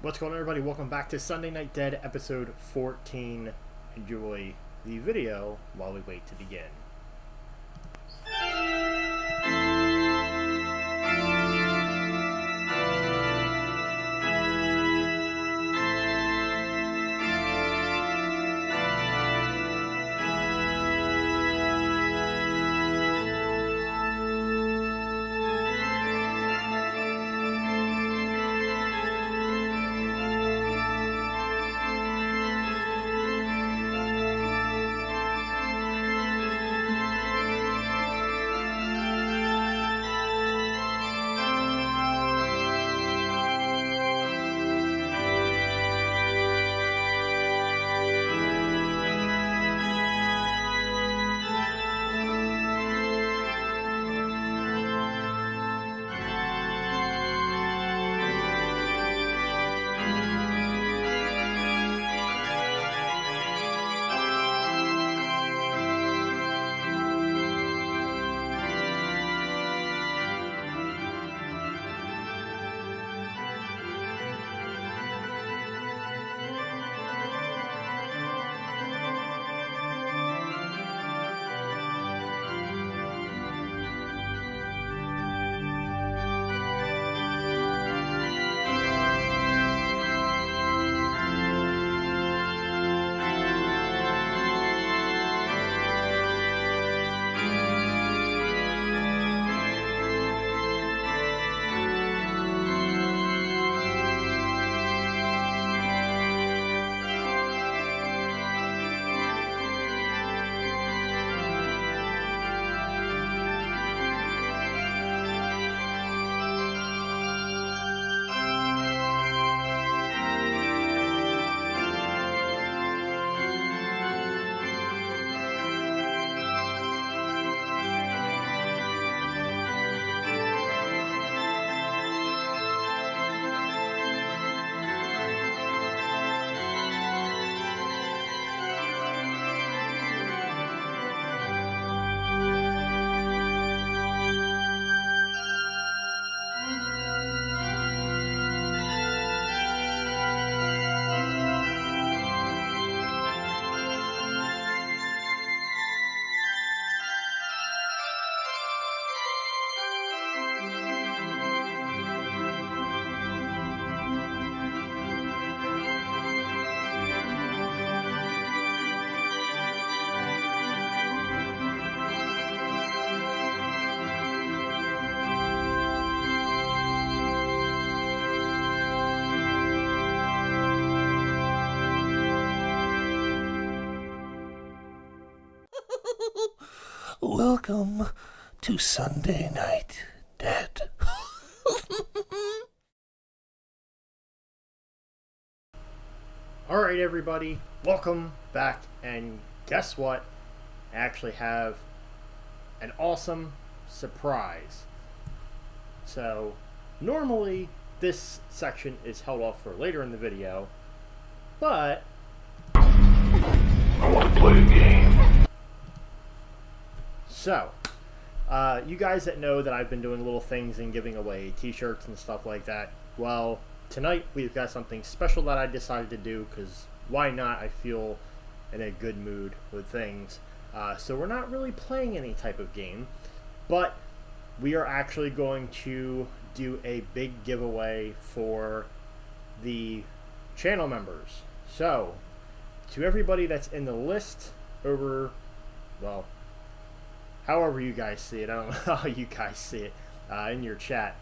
What's going on, everybody? Welcome back to Sunday Night Dead, episode 14. Enjoy the video while we wait to begin. Welcome to Sunday Night Dead. Alright, everybody, welcome back, and guess what? I actually have an awesome surprise. So, normally this section is held off for later in the video, but I want to play a game. So, you guys that know that I've been doing little things and giving away t-shirts and stuff like that, well, tonight we've got something special that I decided to do, because why not? I feel in a good mood with things. So we're not really playing any type of game, but we are actually going to do a big giveaway for the channel members. So, to everybody that's in the list over, well, however you guys see it, I don't know how you guys see it in your chat.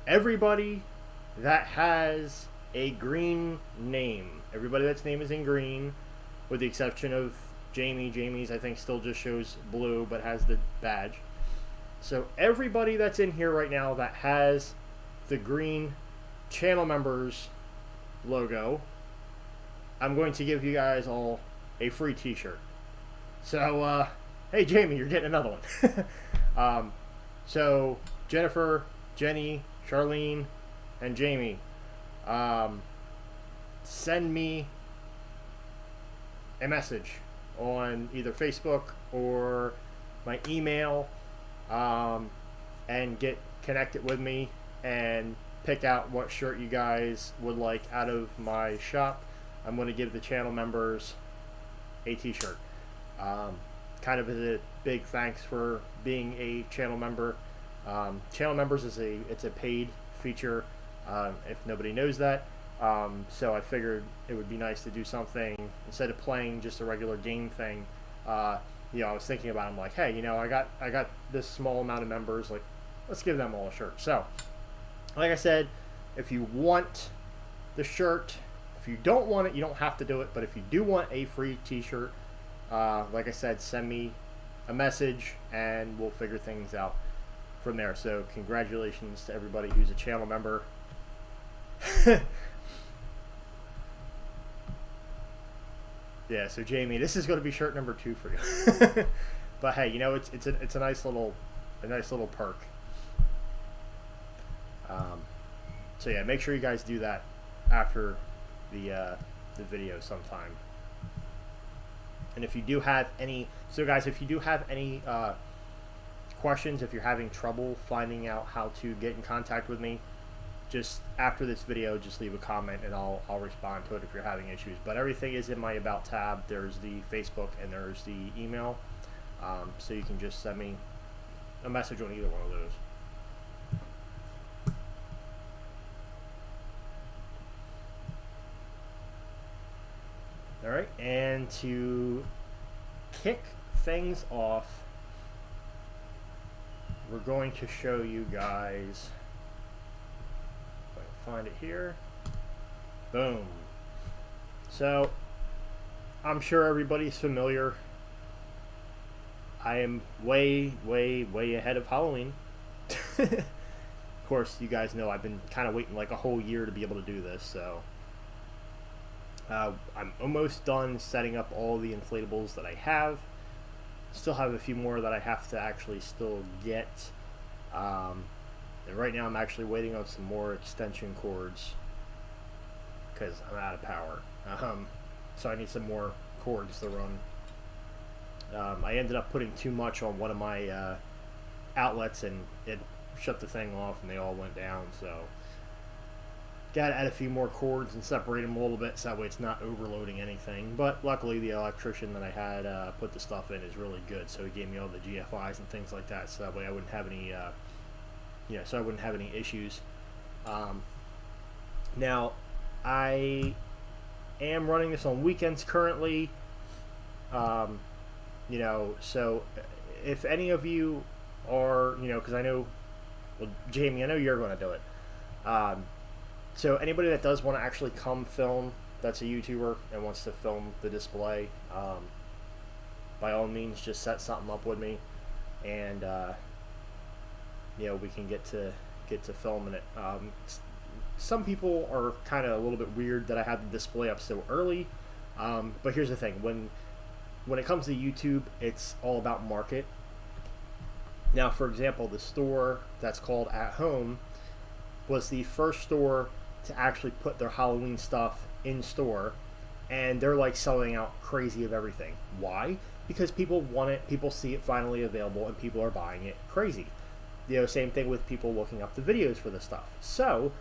Everybody that has a green name, everybody that's name is in green, with the exception of Jamie. Jamie's, I think, still just shows blue, but has the badge. So everybody that's in here right now that has the green channel members logo, I'm going to give you guys all a free t-shirt. So, hey, Jamie, you're getting another one. So, Jennifer, Jenny, Charlene, and Jamie, send me a message on either Facebook or my email, and get connected with me, and pick out what shirt you guys would like out of my shop. I'm going to give the channel members a t-shirt. Kind of a big thanks for being a channel member. Channel members it's a paid feature, if nobody knows that. So I figured it would be nice to do something instead of playing just a regular game thing. You know, I was thinking about it, I'm like, hey, you know, I got this small amount of members, like, let's give them all a shirt. So, like I said, if you want the shirt, if you don't want it, you don't have to do it, but if you do want a free t-shirt, like I said, send me a message and we'll figure things out from there. So congratulations to everybody who's a channel member. Yeah, so Jamie, this is going to be shirt number 2 for you. But hey, you know, it's a nice little perk. So yeah, make sure you guys do that after the video sometime. And if you do have any, so guys, if you do have any questions, if you're having trouble finding out how to get in contact with me, just after this video, just leave a comment and I'll respond to it if you're having issues. But everything is in my About tab. There's the Facebook and there's the email. So you can just send me a message on either one of those. All right, and to kick things off, we're going to show you guys, if I can find it here, boom. So, I'm sure everybody's familiar. I am way, way, way ahead of Halloween. Of course, you guys know I've been kind of waiting like a whole year to be able to do this, so. I'm almost done setting up all the inflatables that I have. Still have a few more that I have to actually still get. And right now I'm actually waiting on some more extension cords because I'm out of power. So I need some more cords to run. I ended up putting too much on one of my outlets and it shut the thing off and they all went down. So got to add a few more cords and separate them a little bit so that way it's not overloading anything. But luckily the electrician that I had put the stuff in is really good, so he gave me all the GFIs and things like that, so that way I wouldn't have any, so I wouldn't have any issues. Now I am running this on weekends currently. So if any of you are, because I know, well, Jamie, I know you're going to do it. So anybody that does want to actually come film, that's a YouTuber and wants to film the display, by all means, just set something up with me, and we can get to filming it. Some people are kind of a little bit weird that I have the display up so early, but here's the thing: when it comes to YouTube, it's all about market. Now, for example, the store that's called At Home was the first store to actually put their Halloween stuff in store, and they're like selling out crazy of everything. Why? Because people want it, people see it finally available, and people are buying it crazy. Same thing with people looking up the videos for the stuff. So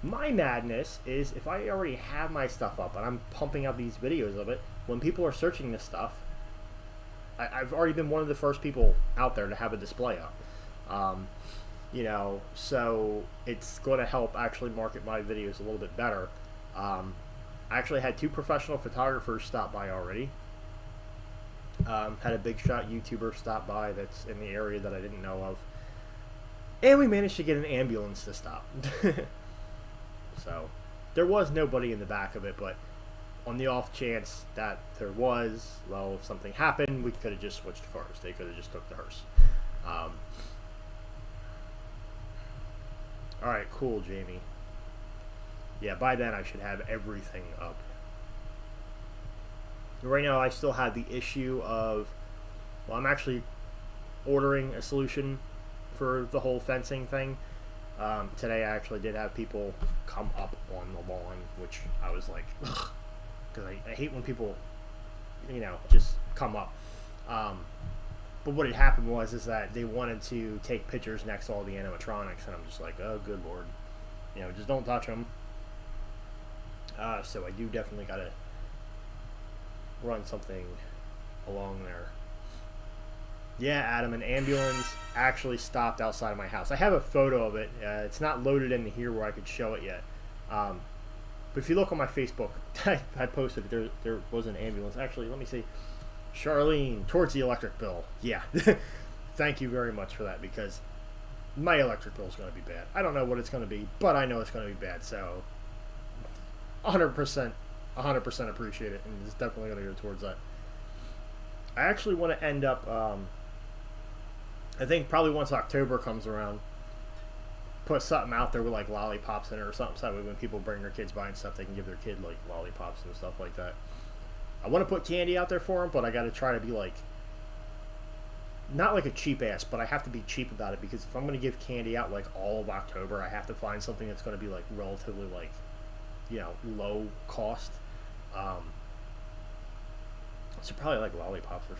my madness is, if I already have my stuff up and I'm pumping out these videos of it, when people are searching this stuff, I've already been one of the first people out there to have a display up. So it's going to help actually market my videos a little bit better. I actually had 2 professional photographers stop by already. Had a big shot YouTuber stop by that's in the area that I didn't know of. And we managed to get an ambulance to stop. So there was nobody in the back of it, but on the off chance that there was, well, if something happened, we could have just switched cars. They could have just took the hearse. Alright, cool, Jamie. Yeah, by then I should have everything up. Right now I still have the issue of, well, I'm actually ordering a solution for the whole fencing thing. Today I actually did have people come up on the lawn, which I was like, ugh, because I hate when people, just come up. But what had happened is that they wanted to take pictures next to all the animatronics, and I'm just like, oh, good lord. just don't touch them. So I do definitely gotta run something along there. Yeah, Adam, an ambulance actually stopped outside of my house. I have a photo of it. It's not loaded into here where I could show it yet. But if you look on my Facebook, I posted it. There was an ambulance. Actually, let me see. Charlene, towards the electric bill. Yeah. Thank you very much for that, because my electric bill is going to be bad. I don't know what it's going to be, but I know it's going to be bad. So 100% appreciate it, and it's definitely going to go towards that. I actually want to end up, I think probably once October comes around, put something out there with like lollipops in it or something, so that when people bring their kids by and stuff, they can give their kid like lollipops and stuff like that. I want to put candy out there for them, but I got to try to be like, not like a cheap ass, but I have to be cheap about it, because if I'm going to give candy out like all of October, I have to find something that's going to be like relatively like, low cost. So probably like lollipops or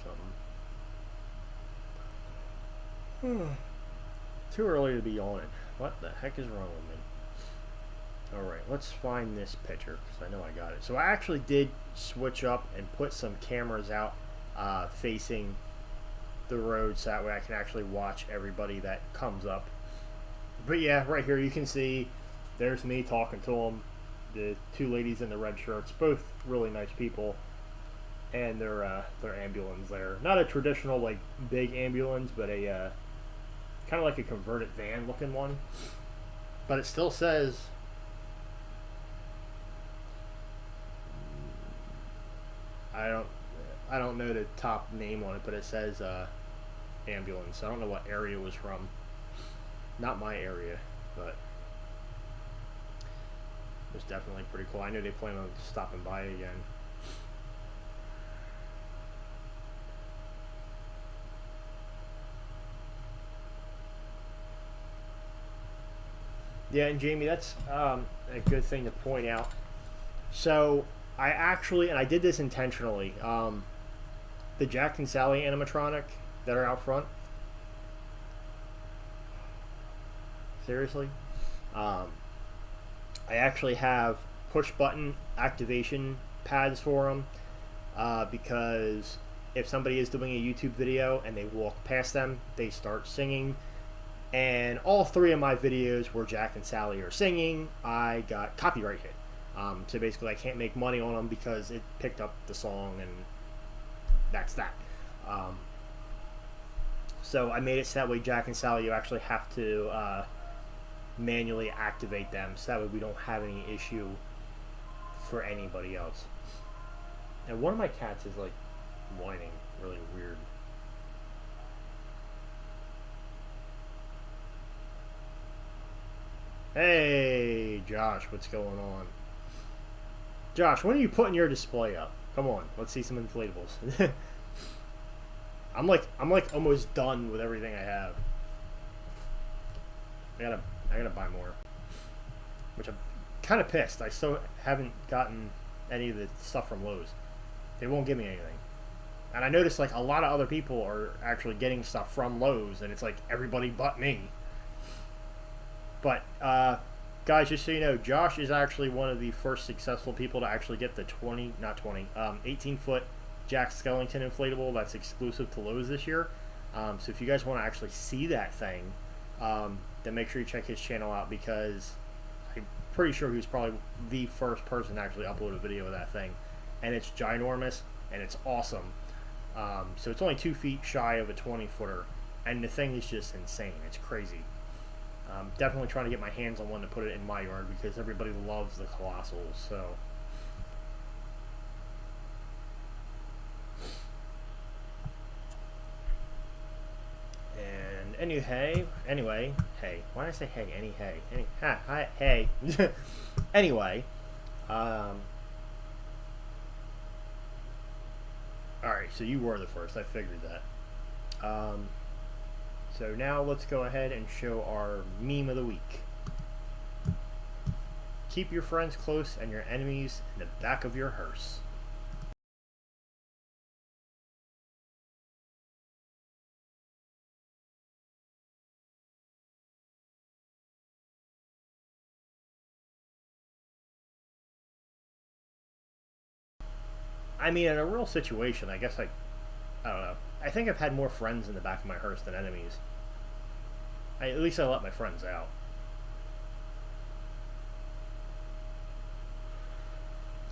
something. Too early to be yawning. What the heck is wrong with me? Alright, let's find this picture, because I know I got it. So I actually did switch up and put some cameras out facing the road, so that way I can actually watch everybody that comes up. But yeah, right here you can see there's me talking to them. The two ladies in the red shirts, both really nice people. And their ambulance there. Not a traditional like big ambulance, but a kind of like a converted van looking one. But it still says, I don't know the top name on it, but it says ambulance. I don't know what area it was from. Not my area, but it was definitely pretty cool. I know they plan on stopping by again. Yeah, and Jamie, that's a good thing to point out. So I actually, and I did this intentionally, the Jack and Sally animatronic that are out front. Seriously, I actually have push button activation pads for them, because if somebody is doing a YouTube video and they walk past them, they start singing. And all three of my videos where Jack and Sally are singing, I got copyright hit. So basically, I can't make money on them because it picked up the song, and that's that. So I made it so that way Jack and Sally, you actually have to manually activate them, so that way we don't have any issue for anybody else. And one of my cats is like whining really weird. Hey, Josh, what's going on? Josh, when are you putting your display up? Come on, let's see some inflatables. I'm like almost done with everything I have. I gotta buy more. Which I'm kind of pissed. I still haven't gotten any of the stuff from Lowe's. They won't give me anything. And I noticed like a lot of other people are actually getting stuff from Lowe's, and it's like everybody but me. But, guys, just so you know, Josh is actually one of the first successful people to actually get the 18-foot Jack Skellington inflatable that's exclusive to Lowe's this year. So if you guys want to actually see that thing, then make sure you check his channel out, because I'm pretty sure he was probably the first person to actually upload a video of that thing. And it's ginormous, and it's awesome. So it's only 2 feet shy of a 20-footer, and the thing is just insane. It's crazy. Definitely trying to get my hands on one to put it in my yard, because everybody loves the Colossals. So, and anyway, hey, why did I say hey? Hey. Anyway, all right. So you were the first. I figured that. So now let's go ahead and show our meme of the week. Keep your friends close and your enemies in the back of your hearse. I mean, in a real situation, I guess I don't know. I think I've had more friends in the back of my hearse than enemies. At least I let my friends out.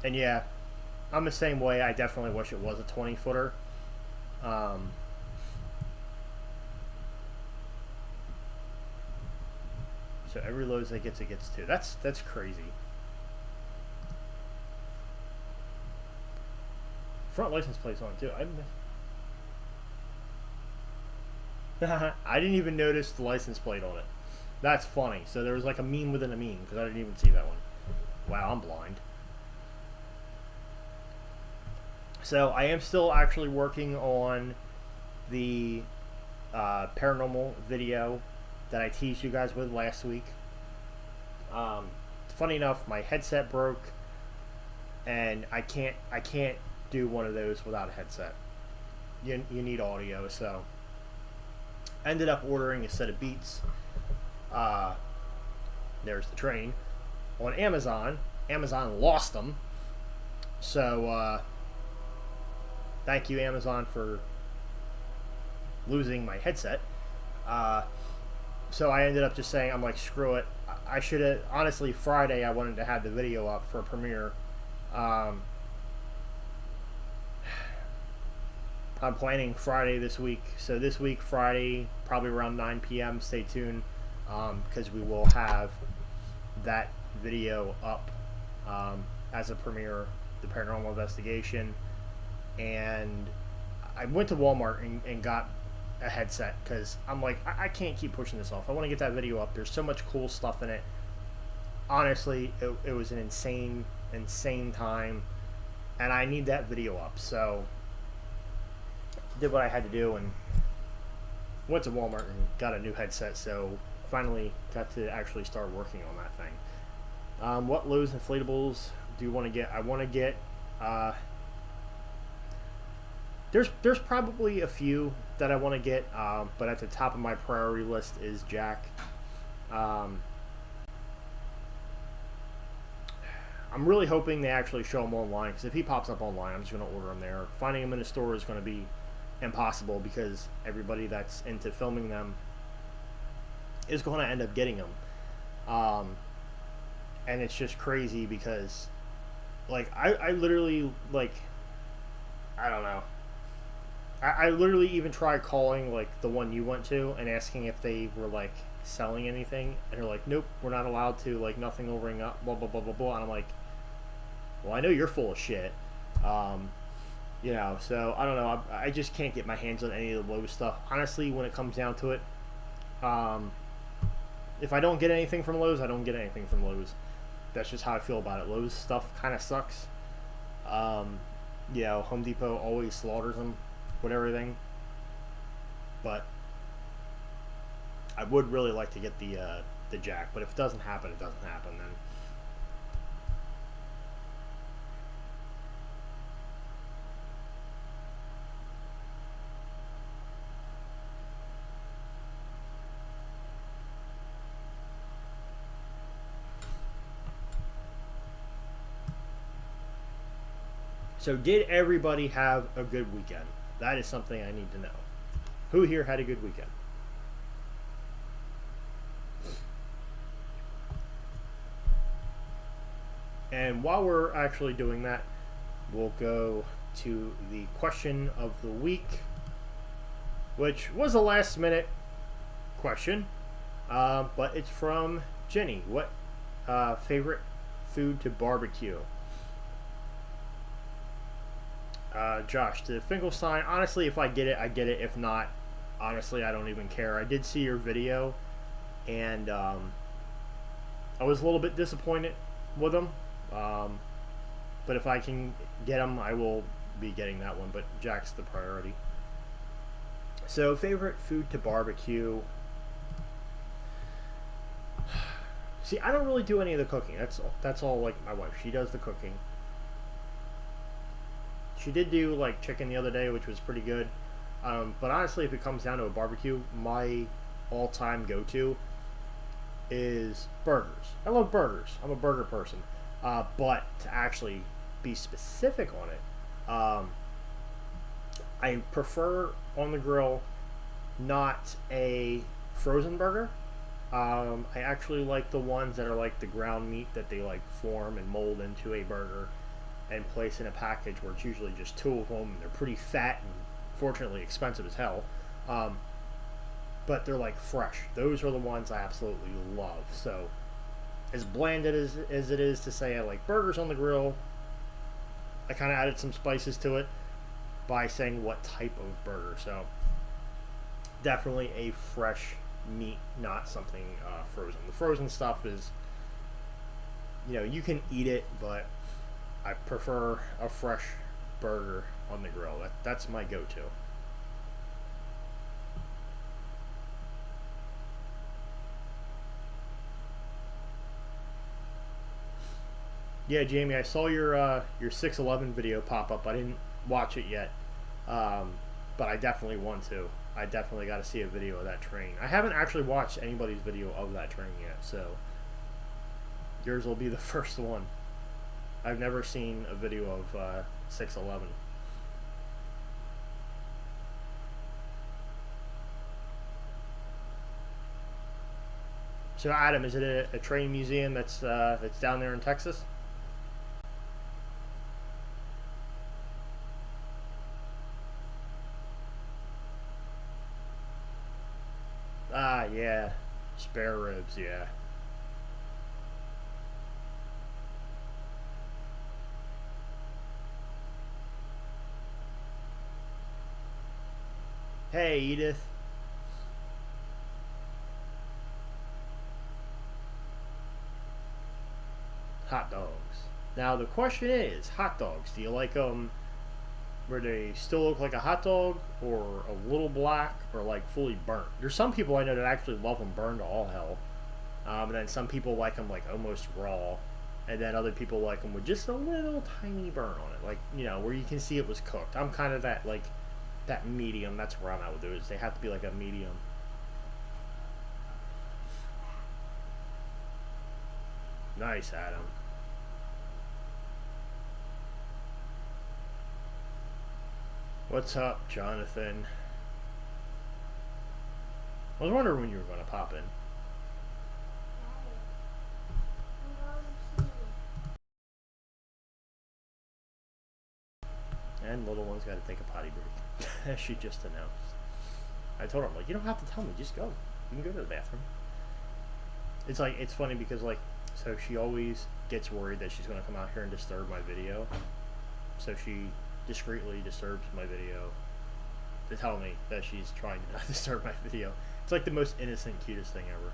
And yeah, I'm the same way. I definitely wish it was a 20-footer. So every Lowe's that gets, it gets two. That's crazy. Front license plate's on too. I didn't even notice the license plate on it. That's funny. So there was like a meme within a meme because I didn't even see that one. Wow, I'm blind. So I am still actually working on the paranormal video that I teased you guys with last week. Funny enough, my headset broke, and I can't do one of those without a headset. You need audio, so ended up ordering a set of Beats. There's the train on Amazon. Amazon lost them, so thank you, Amazon, for losing my headset. So I ended up just saying, I'm like, screw it. I should have, honestly, Friday I wanted to have the video up for a premiere. I'm planning Friday this week. So this week, Friday, probably around 9 p.m. Stay tuned, because we will have that video up as a premiere, the Paranormal Investigation. And I went to Walmart and got a headset because I'm like, I can't keep pushing this off. I want to get that video up. There's so much cool stuff in it. Honestly, it was an insane time, and I need that video up. So did what I had to do and went to Walmart and got a new headset. So finally got to actually start working on that thing. What Lowe's inflatables do you want to get? I want to get there's probably a few that I want to get, but at the top of my priority list is Jack. I'm really hoping they actually show him online, because if he pops up online, I'm just going to order him there. Finding him in a store is going to be impossible because everybody that's into filming them is going to end up getting them. And it's just crazy because, like, I literally, like, I don't know. I literally even tried calling, like, the one you went to and asking if they were, like, selling anything. And they're like, nope, we're not allowed to, like, nothing will ring up, blah, blah, blah, blah, blah. And I'm like, well, I know you're full of shit. You know, so, I don't know. I just can't get my hands on any of the Lowe's stuff. Honestly, when it comes down to it, if I don't get anything from Lowe's, I don't get anything from Lowe's. That's just how I feel about it. Lowe's stuff kind of sucks. You know, Home Depot always slaughters them with everything, but I would really like to get the Jack. But if it doesn't happen, it doesn't happen. Then so, did everybody have a good weekend? That is something I need to know. Who here had a good weekend? And while we're actually doing that, we'll go to the question of the week, which was a last minute question, but it's from Jenny. What favorite food to barbecue? Josh, the Finkelstein, honestly, if I get it, I get it. If not, honestly, I don't even care. I did see your video, and I was a little bit disappointed with them. But if I can get them, I will be getting that one. But Jack's the priority. So, favorite food to barbecue. See, I don't really do any of the cooking. That's all like my wife. She does the cooking. She did do like chicken the other day, which was pretty good. But honestly, if it comes down to a barbecue, my all-time go-to is burgers. I love burgers. I'm a burger person. But to actually be specific on it, Um, I prefer on the grill not a frozen burger. I actually like the ones that are like the ground meat that they like form and mold into a burger and place in a package where it's usually just two of them. They're pretty fat and fortunately expensive as hell. Um, but they're like fresh. Those are the ones I absolutely love. So, as bland as it is to say I like burgers on the grill, I kind of added some spices to it by saying what type of burger. So, definitely a fresh meat, not something frozen. The frozen stuff is, you can eat it, but I prefer a fresh burger on the grill. That's my go-to. Yeah, Jamie, I saw your 611 video pop up. I didn't watch it yet, but I definitely want to. I definitely got to see a video of that train. I haven't actually watched anybody's video of that train yet, so yours will be the first one. I've never seen a video of 611. So, Adam, is it a train museum that's down there in Texas? Ah, yeah, spare ribs. Yeah. Hey, Edith. Hot dogs. Now the question is, hot dogs. Do you like them where they still look like a hot dog, or a little black, or like fully burnt? There's some people I know that actually love them burned to all hell, and then some people like them like almost raw, and then other people like them with just a little tiny burn on it, like where you can see it was cooked. I'm kind of that medium. That's where I'm at with those. They have to be like a medium. Nice, Adam. What's up, Jonathan? I was wondering when you were going to pop in. And little one's got to take a potty break, as she just announced. I told her, I'm like, you don't have to tell me, just go. You can go to the bathroom. It's funny because so she always gets worried that she's going to come out here and disturb my video. So she discreetly disturbs my video to tell me that she's trying to not disturb my video. It's like the most innocent, cutest thing ever.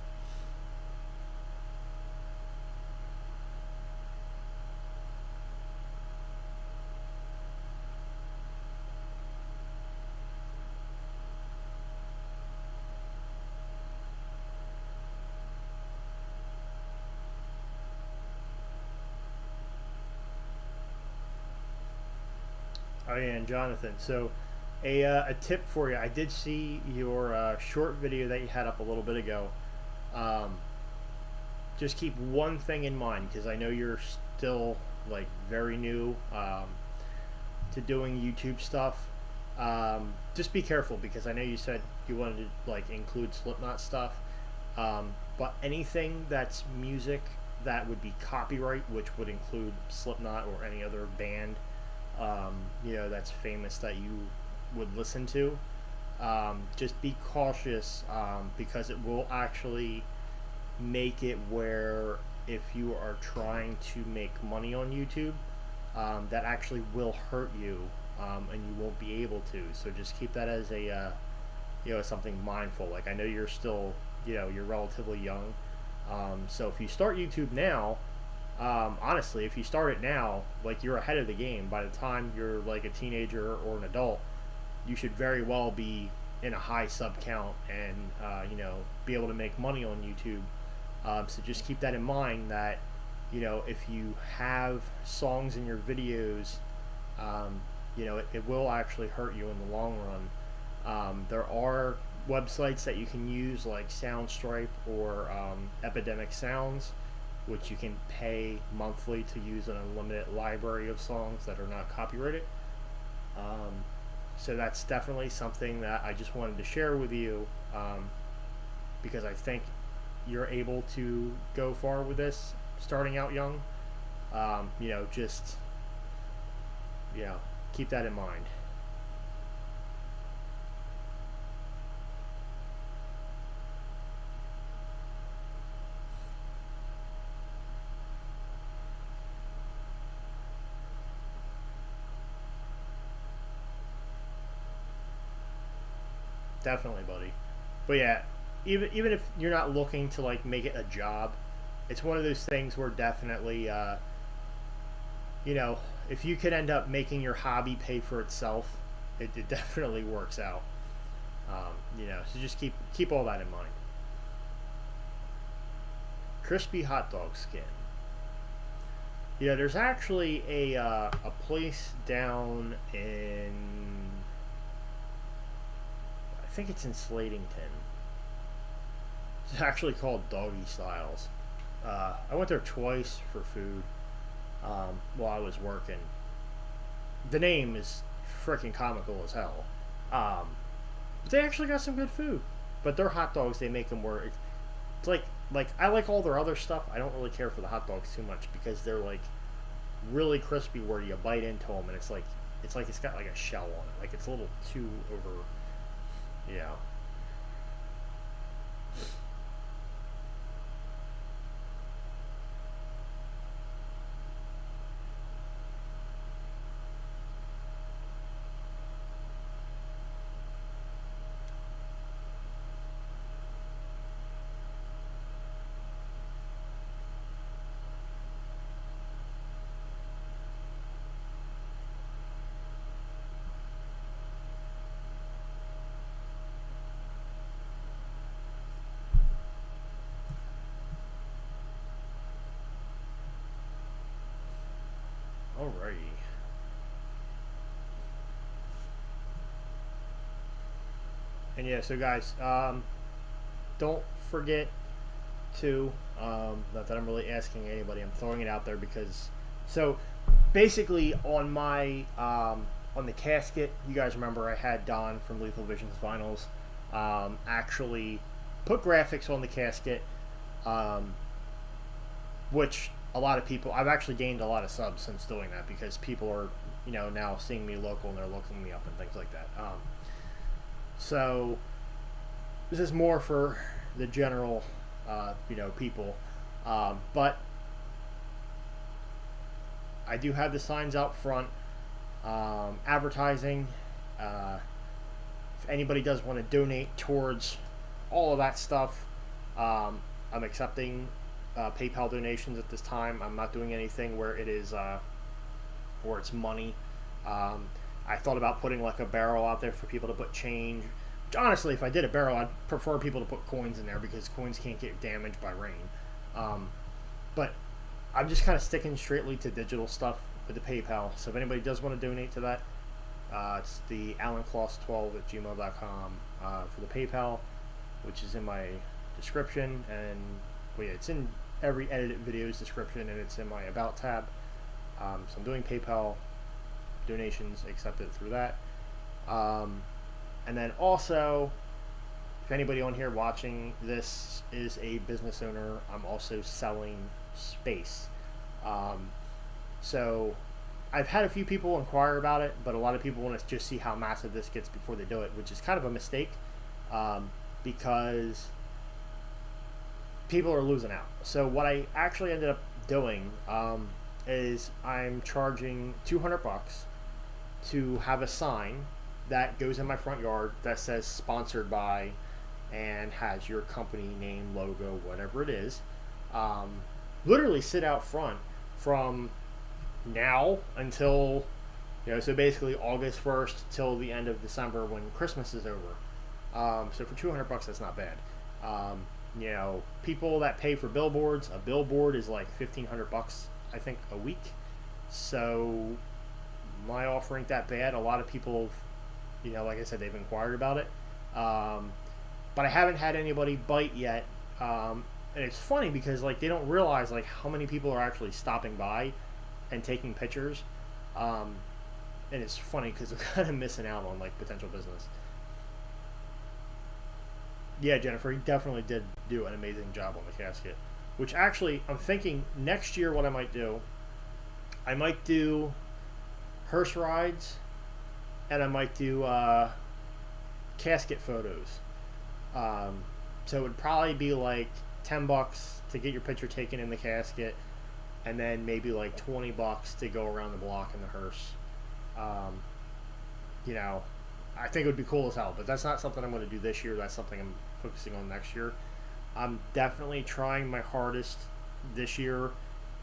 Oh yeah, and Jonathan. So, a tip for you. I did see your short video that you had up a little bit ago. Um, just keep one thing in mind because I know you're still like very new to doing YouTube stuff. Just be careful because I know you said you wanted to like include Slipknot stuff, but anything that's music that would be copyright, which would include Slipknot or any other band, that's famous that you would listen to. Just be cautious because it will actually make it where if you are trying to make money on YouTube, that actually will hurt you, and you won't be able to. So just keep that as a something mindful. Like I know you're still you're relatively young, so if you start YouTube now, honestly, if you start it now, like you're ahead of the game. By the time you're like a teenager or an adult, you should very well be in a high sub count and be able to make money on YouTube. So just keep that in mind that if you have songs in your videos, it will actually hurt you in the long run. There are websites that you can use like Soundstripe or Epidemic Sounds, which you can pay monthly to use an unlimited library of songs that are not copyrighted. So that's definitely something that I just wanted to share with you, because I think you're able to go far with this starting out young. Just keep that in mind. Definitely, buddy. But yeah, even if you're not looking to like make it a job, it's one of those things where definitely, you know, if you could end up making your hobby pay for itself, it definitely works out. So just keep all that in mind. Crispy hot dog skin. Yeah, there's actually a place down in, I think it's in Slatington. It's actually called Doggy Styles. I went there twice for food, while I was working. The name is freaking comical as hell. But they actually got some good food. But their hot dogs, they make them where it's like I like all their other stuff. I don't really care for the hot dogs too much because they're like really crispy where you bite into them and it's like it's got like a shell on it. Like it's a little too over. Yeah. Alrighty. And yeah, so guys, don't forget to, not that I'm really asking anybody, I'm throwing it out there because, so basically on the casket, you guys remember I had Don from Lethal Visions Vinyls, actually put graphics on the casket, um, which a lot of people, I've actually gained a lot of subs since doing that because people are, now seeing me local and they're looking me up and things like that. So this is more for the general, people. But I do have the signs out front, advertising. If anybody does want to donate towards all of that stuff, I'm accepting PayPal donations at this time. I'm not doing anything where it is where it's money. I thought about putting like a barrel out there for people to put change. Which honestly, if I did a barrel, I'd prefer people to put coins in there because coins can't get damaged by rain. But I'm just kind of sticking straightly to digital stuff with the PayPal. So if anybody does want to donate to that, it's the AlanCloss12@gmail.com for the PayPal, which is in my description, and well, yeah, it's in every edited video's description, and it's in my About tab. So I'm doing PayPal donations accepted through that. And then also, if anybody on here watching this is a business owner, I'm also selling space. So I've had a few people inquire about it, but a lot of people want to just see how massive this gets before they do it, which is kind of a mistake, because people are losing out. So what I actually ended up doing, is I'm charging $200 to have a sign that goes in my front yard that says sponsored by and has your company name, logo, whatever it is. Literally sit out front from now until, so basically August 1st till the end of December when Christmas is over. So for $200, that's not bad. People that pay for billboards, a billboard is like $1,500, I think, a week. So my offer ain't that bad. A lot of people have, like I said, they've inquired about it. But I haven't had anybody bite yet. And it's funny because like they don't realize like how many people are actually stopping by and taking pictures. and it's funny because they're kind of missing out on like potential business. Yeah, Jennifer, he definitely did do an amazing job on the casket. Which actually, I'm thinking next year what I might do hearse rides, and I might do casket photos. So it would probably be like $10 to get your picture taken in the casket, and then maybe like $20 to go around the block in the hearse. You know, I think it would be cool as hell, but that's not something I'm going to do this year. That's something I'm focusing on next year. I'm definitely trying my hardest this year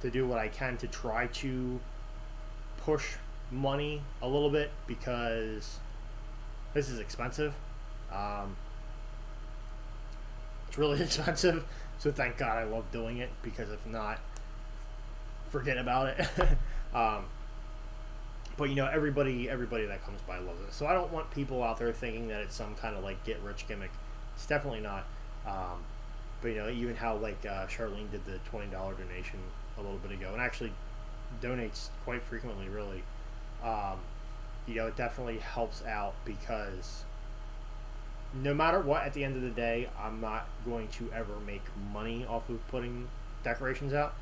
to do what I can to try to push money a little bit, because this is expensive. It's really expensive, so thank God I love doing it, because if not, forget about it. But you know, everybody that comes by loves it. So I don't want people out there thinking that it's some kind of like get rich gimmick. It's definitely not. But you know, even how like Charlene did the $20 donation a little bit ago, and actually donates quite frequently, really. You know, it definitely helps out, because no matter what, at the end of the day, I'm not going to ever make money off of putting decorations out.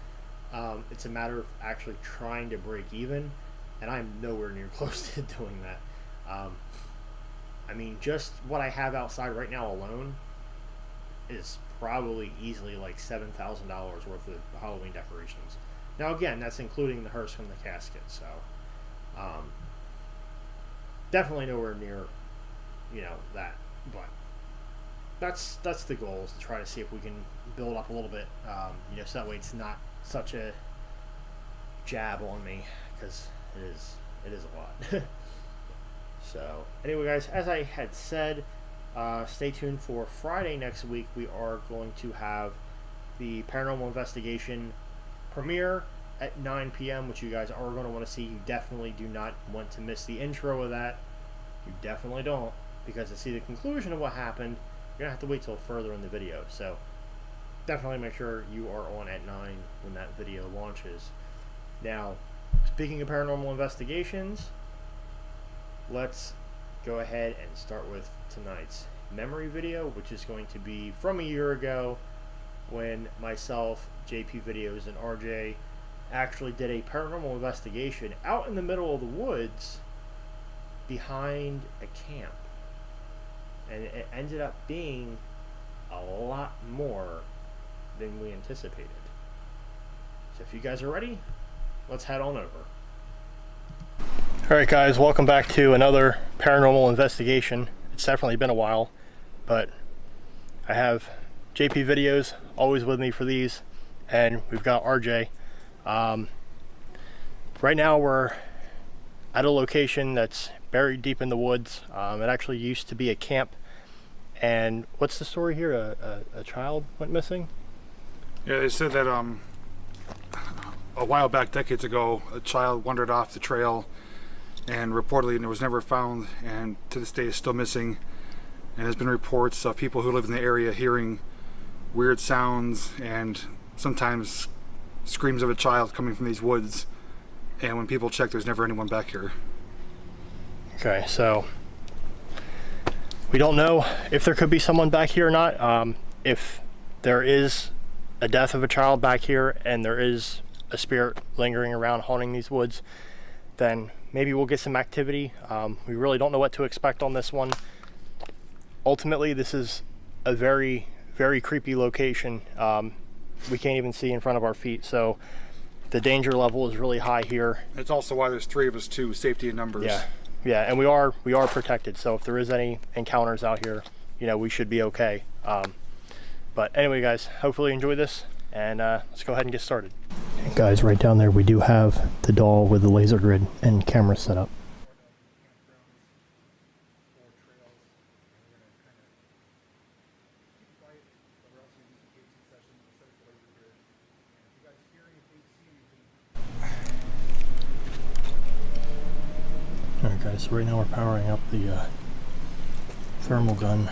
It's a matter of actually trying to break even, and I'm nowhere near close to doing that. I mean, just what I have outside right now alone is probably easily like $7,000 worth of Halloween decorations. Now, again, that's including the hearse and the casket, so definitely nowhere near, you know, that. But that's the goal, is to try to see if we can build up a little bit, you know, so that way it's not such a jab on me, because it is a lot. So anyway, guys, as I had said, stay tuned for Friday next week. We are going to have the Paranormal Investigation premiere at 9 p.m., which you guys are going to want to see. You definitely do not want to miss the intro of that. You definitely don't, because to see the conclusion of what happened, you're going to have to wait till further in the video. So definitely make sure you are on at 9 when that video launches. Now, speaking of paranormal investigations, let's go ahead and start with tonight's memory video, which is going to be from a year ago, when myself, JP Videos, and RJ actually did a paranormal investigation out in the middle of the woods behind a camp. And it ended up being a lot more than we anticipated. So if you guys are ready, let's head on over. Alright guys, welcome back to another paranormal investigation. It's definitely been a while, but I have JP Videos always with me for these, and we've got RJ. Right now we're at a location that's buried deep in the woods. It actually used to be a camp. And what's the story here? A child went missing? Yeah, they said that a while back, decades ago, a child wandered off the trail and reportedly it was never found, and to this day is still missing. And there's been reports of people who live in the area hearing weird sounds and sometimes screams of a child coming from these woods. And when people check, there's never anyone back here. Okay, so we don't know if there could be someone back here or not. If there is a death of a child back here and there is a spirit lingering around haunting these woods, then maybe we'll get some activity. We really don't know what to expect on this one. Ultimately, this is a very, very creepy location. We can't even see in front of our feet, so the danger level is really high here. It's also why there's 3 of us too, safety in numbers. Yeah, and we are protected, so if there is any encounters out here, you know, we should be okay. But anyway, guys, hopefully you enjoy this, and let's go ahead and get started. Okay, guys, right down there we do have the doll with the laser grid and camera set up. Alright guys, so right now we're powering up the thermal gun.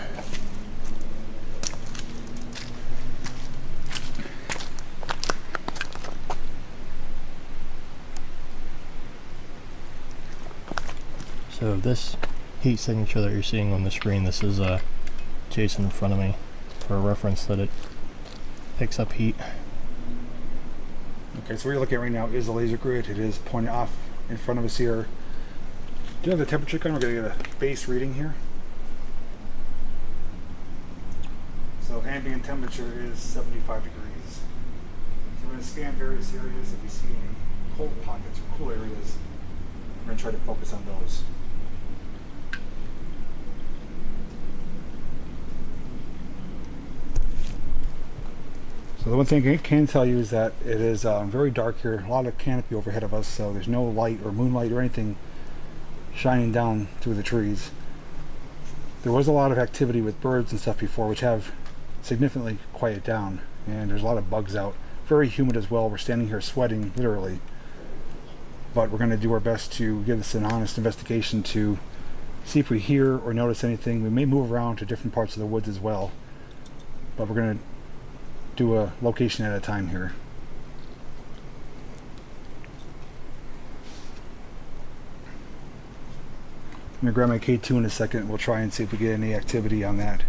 So this heat signature that you're seeing on the screen, this is Jason in front of me, for a reference that it picks up heat. Okay, so what you're looking at right now is the laser grid. It is pointing off in front of us here. Do you have the temperature gun? We're going to get a base reading here. So ambient temperature is 75 degrees. So we're going to scan various areas. If we see any cold pockets or cool areas, we're going to try to focus on those. So the one thing I can tell you is that it is very dark here. A lot of canopy overhead of us, so there's no light or moonlight or anything shining down through the trees. There was a lot of activity with birds and stuff before, which have significantly quieted down, and there's a lot of bugs out. Very humid as well. We're standing here sweating, literally. But we're going to do our best to give this an honest investigation to see if we hear or notice anything. We may move around to different parts of the woods as well, but we're going to do a location at a time here. I'm going to grab my K2 in a second. We'll try and see if we get any activity on that.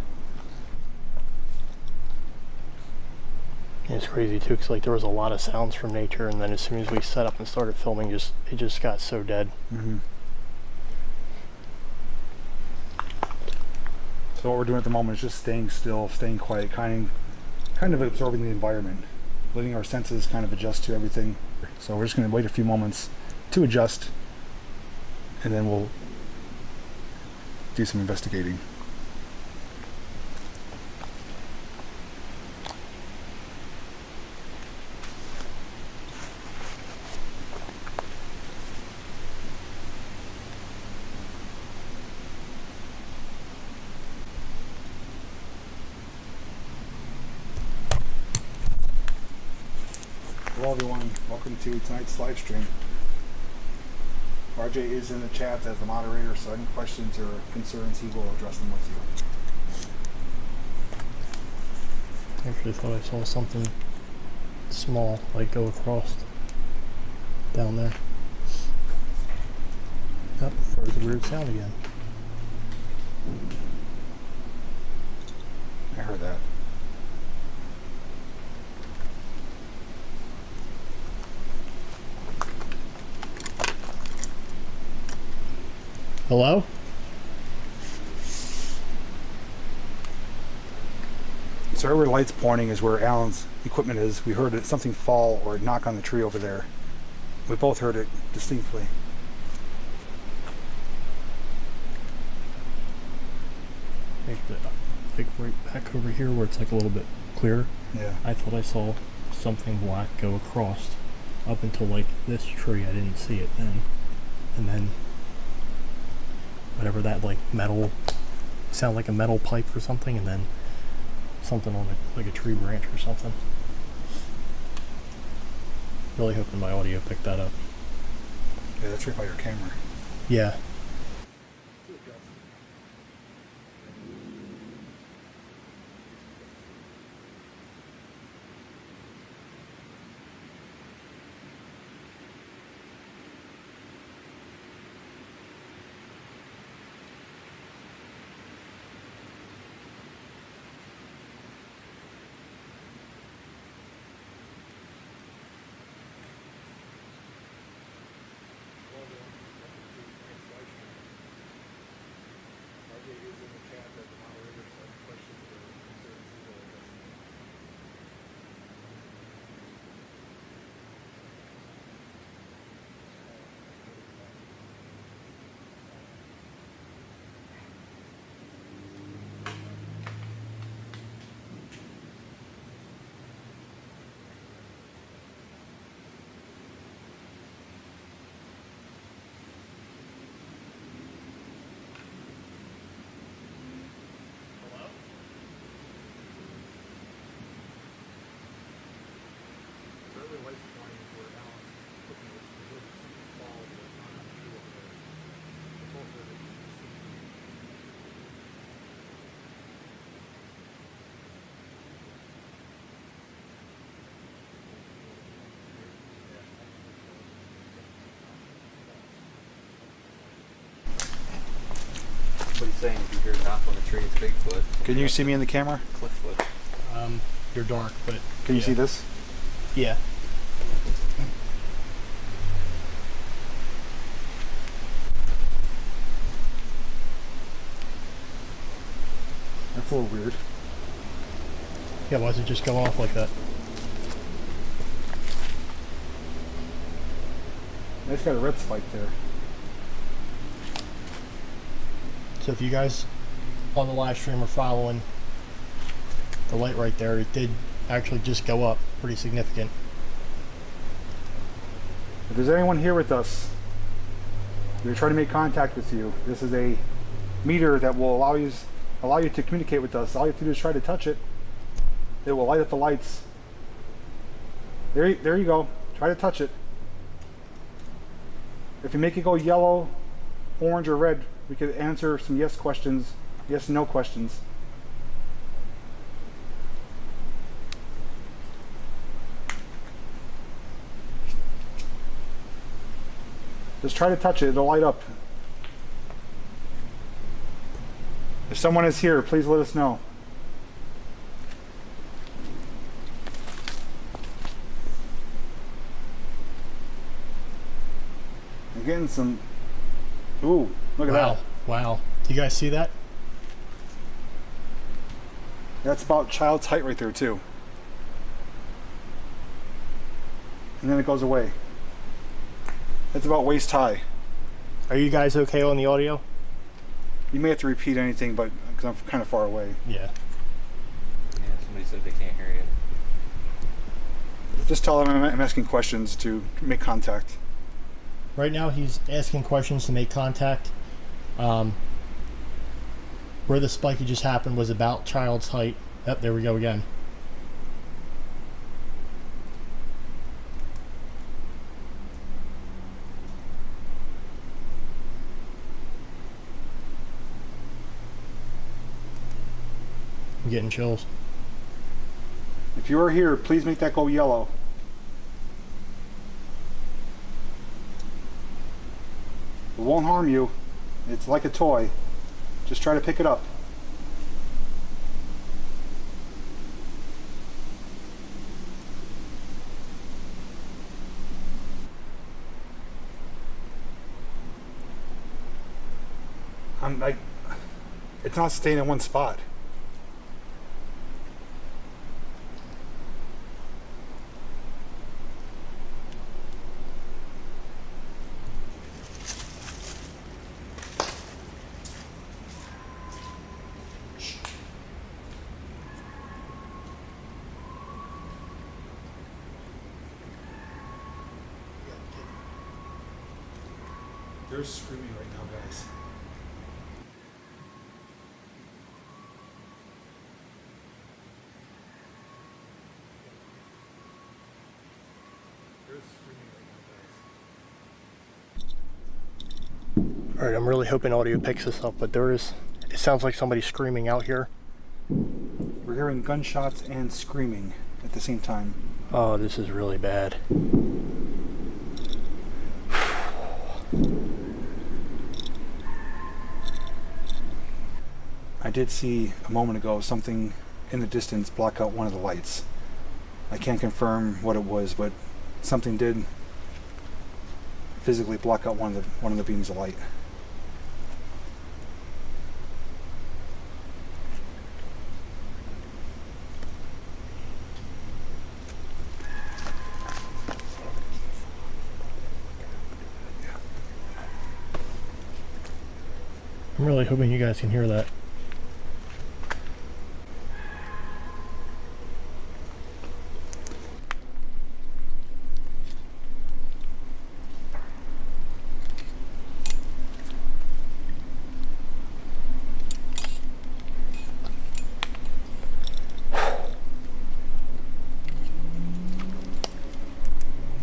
It's crazy too, because like there was a lot of sounds from nature, and then as soon as we set up and started filming, it just got so dead. Mm-hmm. So what we're doing at the moment is just staying still, staying quiet, kind of absorbing the environment, letting our senses kind of adjust to everything. So we're just going to wait a few moments to adjust, and then we'll do some investigating. Hello everyone, welcome to tonight's live stream. RJ is in the chat as the moderator, so any questions or concerns, he will address them with you. I actually thought I saw something small like go across down there. Yep, heard the weird sound again. I heard that. Hello? So where the light's pointing is where Alan's equipment is. We heard something fall or knock on the tree over there. We both heard it distinctly. Actually, I think right back over here where it's like a little bit clearer. Yeah. I thought I saw something black go across up until like this tree. I didn't see it then. And then whatever that like metal, sound like a metal pipe or something, and then something on like a tree branch or something. Really hoping my audio picked that up. Yeah, that's right by your camera. Yeah. saying if you hear a knock on the tree, it's Bigfoot. Can you see me in the camera? Clifffoot. You're dark, but Can you see this? yeah. That's a little weird. Yeah, why does it just go off like that? I just got a red spike there. So if you guys on the live stream are following the light right there, it did actually just go up pretty significant. If there's anyone here with us, we're trying to make contact with you. This is a meter that will allow you to communicate with us. All you have to do is try to touch it. It will light up the lights. There you go. Try to touch it. If you make it go yellow, orange, or red, we could answer some yes questions, yes, no questions. Just try to touch it, it'll light up. If someone is here, please let us know. I'm getting some. Ooh, look at that. Wow. Do you guys see that? That's about child's height right there, too. And then it goes away. That's about waist high. Are you guys okay on the audio? You may have to repeat anything, but because I'm kind of far away. Yeah. Yeah, somebody said they can't hear you. Just tell them I'm asking questions to make contact. Right now he's asking questions to make contact. Where the spiky just happened was about child's height. Yep, there we go again. I'm getting chills. If you are here, please make that go yellow. It won't harm you. It's like a toy. Just try to pick it up. It's not staying in one spot. They're screaming right now, guys. Alright, I'm really hoping audio picks this up, but it sounds like somebody's screaming out here. We're hearing gunshots and screaming at the same time. Oh, this is really bad. I did see a moment ago something in the distance block out one of the lights. I can't confirm what it was, but something did physically block out one of the beams of light. I'm really hoping you guys can hear that.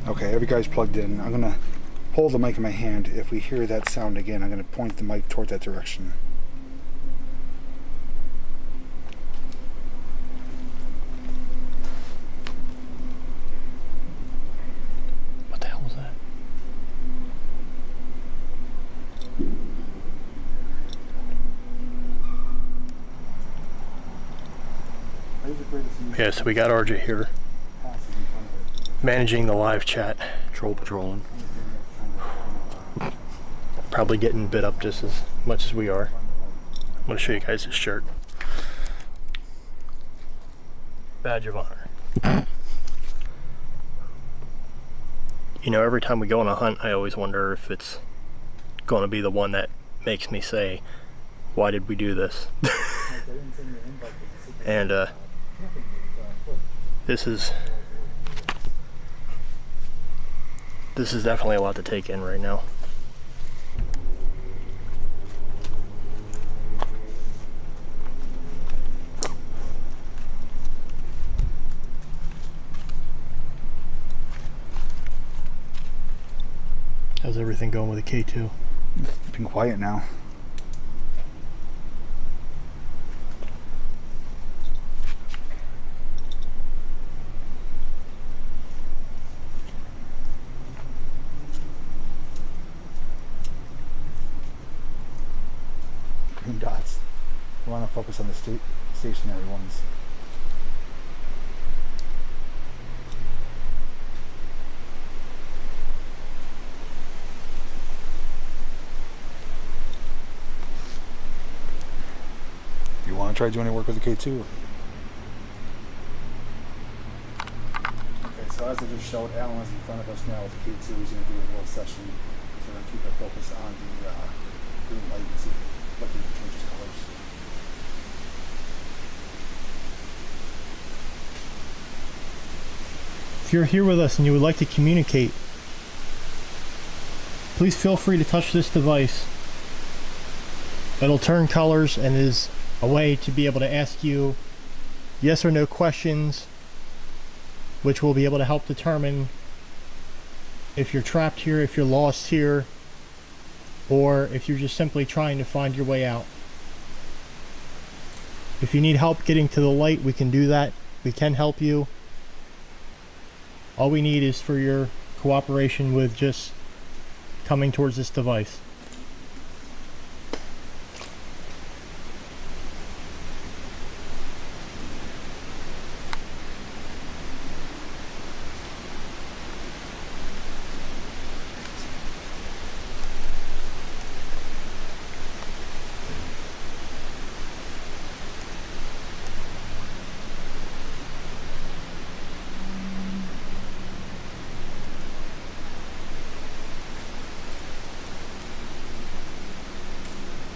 Okay, every guy's plugged in. I'm gonna hold the mic in my hand. If we hear that sound again, I'm gonna point the mic toward that direction. What the hell was that? Yeah, so we got RJ here managing the live chat. Troll patrolling. Probably getting bit up just as much as we are. I'm going to show you guys his shirt. Badge of honor. You know, every time we go on a hunt, I always wonder if it's going to be the one that makes me say, why did we do this? And this is definitely a lot to take in right now. How's everything going with the K2? It's been quiet now. Green dots. We want to focus on the stationary ones. You want to try doing any work with the K2? Okay, so as I just showed, Alan is in front of us now with the K2. He's going to do a little session. So we're going to keep our focus on the green light and see what can change his colors. If you're here with us and you would like to communicate, please feel free to touch this device. It'll turn colors and is a way to be able to ask you yes or no questions, which will be able to help determine if you're trapped here, if you're lost here, or if you're just simply trying to find your way out. If you need help getting to the light, we can do that. We can help you. All we need is for your cooperation with just coming towards this device.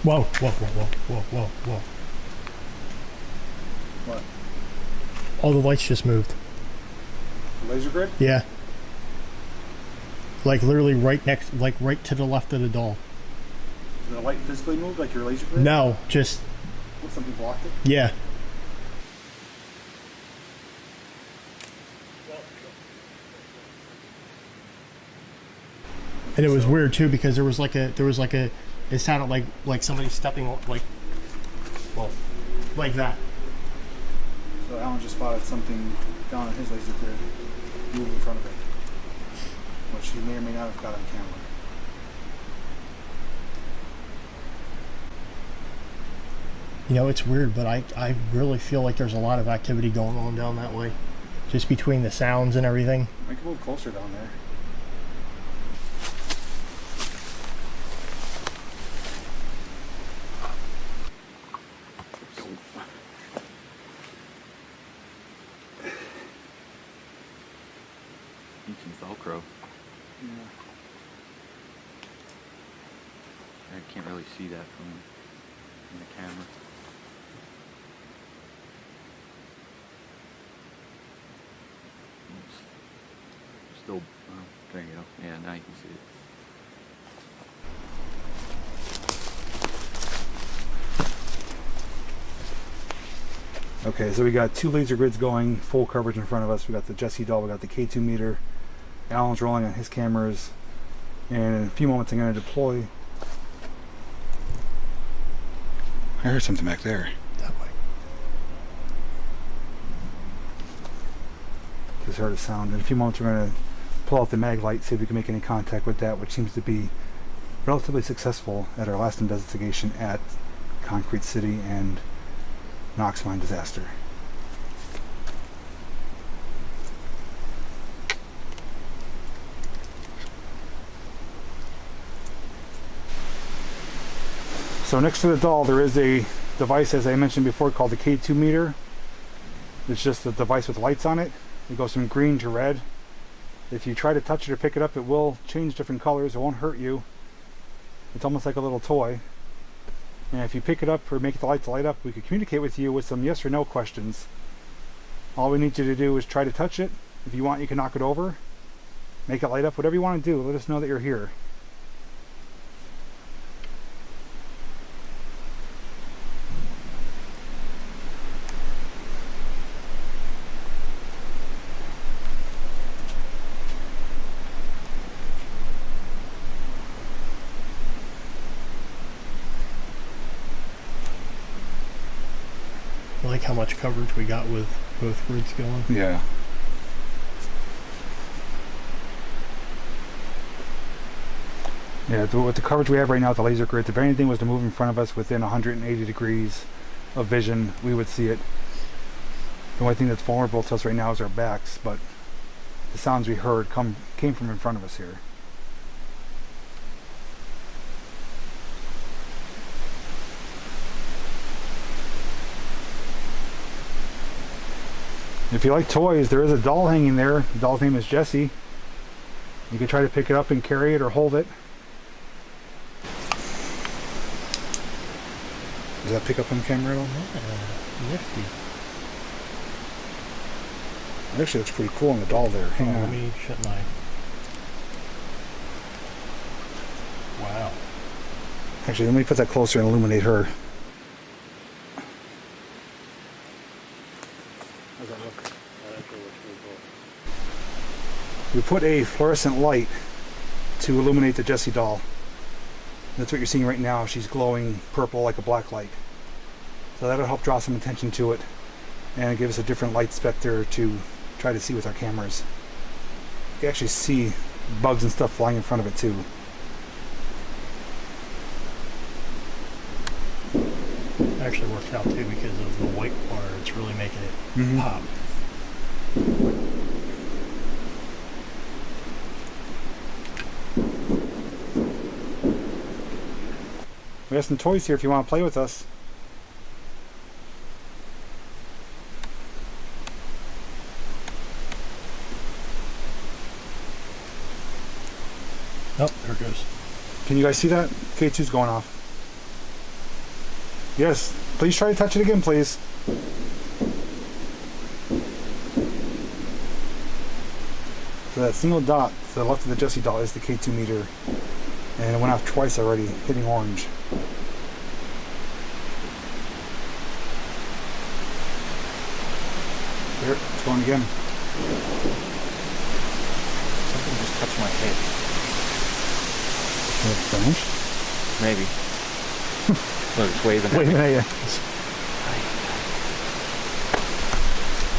Whoa, whoa, whoa, whoa, whoa, whoa, whoa. What? All the lights just moved. The laser grid? Yeah. Like literally right next, like right to the left of the doll. Did the light physically move like your laser grid? No, just, What, something blocked it? yeah. And it was weird too because there was like a, it sounded like somebody stepping like, well, like that. So Alan just spotted something down on his laser grid move in front of it, which he may or may not have got on camera. You know, it's weird, but I really feel like there's a lot of activity going on down that way. Just between the sounds and everything. I can move closer down there. Need some Velcro. Yeah. I can't really see that from the camera. It's still, there you go. Yeah, now you can see it. Okay, so we got two laser grids going, full coverage in front of us. We got the Jesse doll, we got the K2 meter. Alan's rolling on his cameras. And in a few moments I'm going to deploy. I heard something back there. That way. Just heard a sound. In a few moments we're going to pull out the mag light, see if we can make any contact with that, which seems to be relatively successful at our last investigation at Concrete City and Knox Mine disaster. So next to the doll there is a device, as I mentioned before, called the K2 meter. It's just a device with lights on it. It goes from green to red. If you try to touch it or pick it up, it will change different colors. It won't hurt you. It's almost like a little toy. And if you pick it up or make the lights light up, we can communicate with you with some yes or no questions. All we need you to do is try to touch it. If you want, you can knock it over, make it light up, whatever you want to do. Let us know that you're here. I like how much coverage we got with both grids going. Yeah. Yeah, with the coverage we have right now at the laser grids, if anything was to move in front of us within 180 degrees of vision, we would see it. The only thing that's vulnerable to us right now is our backs, but the sounds we heard came from in front of us here. If you like toys, there is a doll hanging there. The doll's name is Jessie. You can try to pick it up and carry it or hold it. Does that pick up on camera at all? Yeah, nifty. It actually looks pretty cool on the doll there. Hang on. Shouldn't I? Wow. Actually, let me put that closer and illuminate her. How's that look? That actually looks pretty cool. We put a fluorescent light to illuminate the Jessie doll. That's what you're seeing right now. She's glowing purple like a black light. So that'll help draw some attention to it and give us a different light specter to try to see with our cameras. You can actually see bugs and stuff flying in front of it too. It actually works out too because of the white bar. It's really making it pop. We have some toys here if you want to play with us. Oh, there it goes. Can you guys see that? K2's going off. Yes, please try to touch it again, please. So that single dot to the left of the Jessie doll is the K2 meter. And it went off twice already, hitting orange. There, it's going again. Something just touched my head. Is it finished? Maybe. Look, it's waving at Wait a me. minute.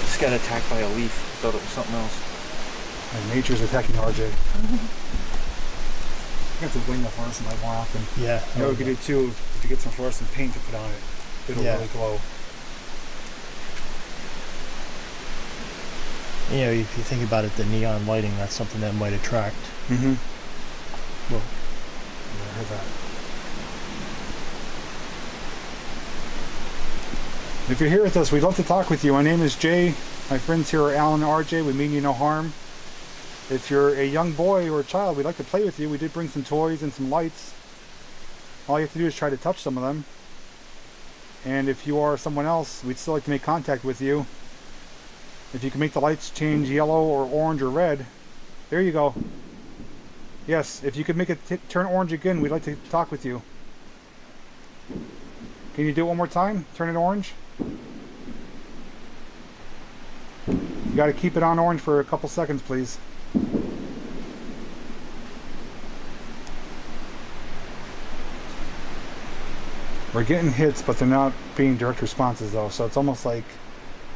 Just got attacked by a leaf. Thought it was something else. And nature's attacking RJ. You have to wing the fluorescent light more often. Yeah. You know what we could do too, if you get some fluorescent paint to put on it, it'll Yeah. really glow. You know, if you think about it, the neon lighting, that's something that might attract. Mm-hmm. Well, Yeah, I heard that. If you're here with us, we'd love to talk with you. My name is Jay. My friends here are Alan and RJ. We mean you no harm. If you're a young boy or a child, we'd like to play with you. We did bring some toys and some lights. All you have to do is try to touch some of them. And if you are someone else, we'd still like to make contact with you. If you can make the lights change yellow or orange or red, there you go. Yes, if you could make it turn orange again, we'd like to talk with you. Can you do it one more time? Turn it orange. You got to keep it on orange for a couple seconds, please. We're getting hits, but they're not being direct responses though, so it's almost like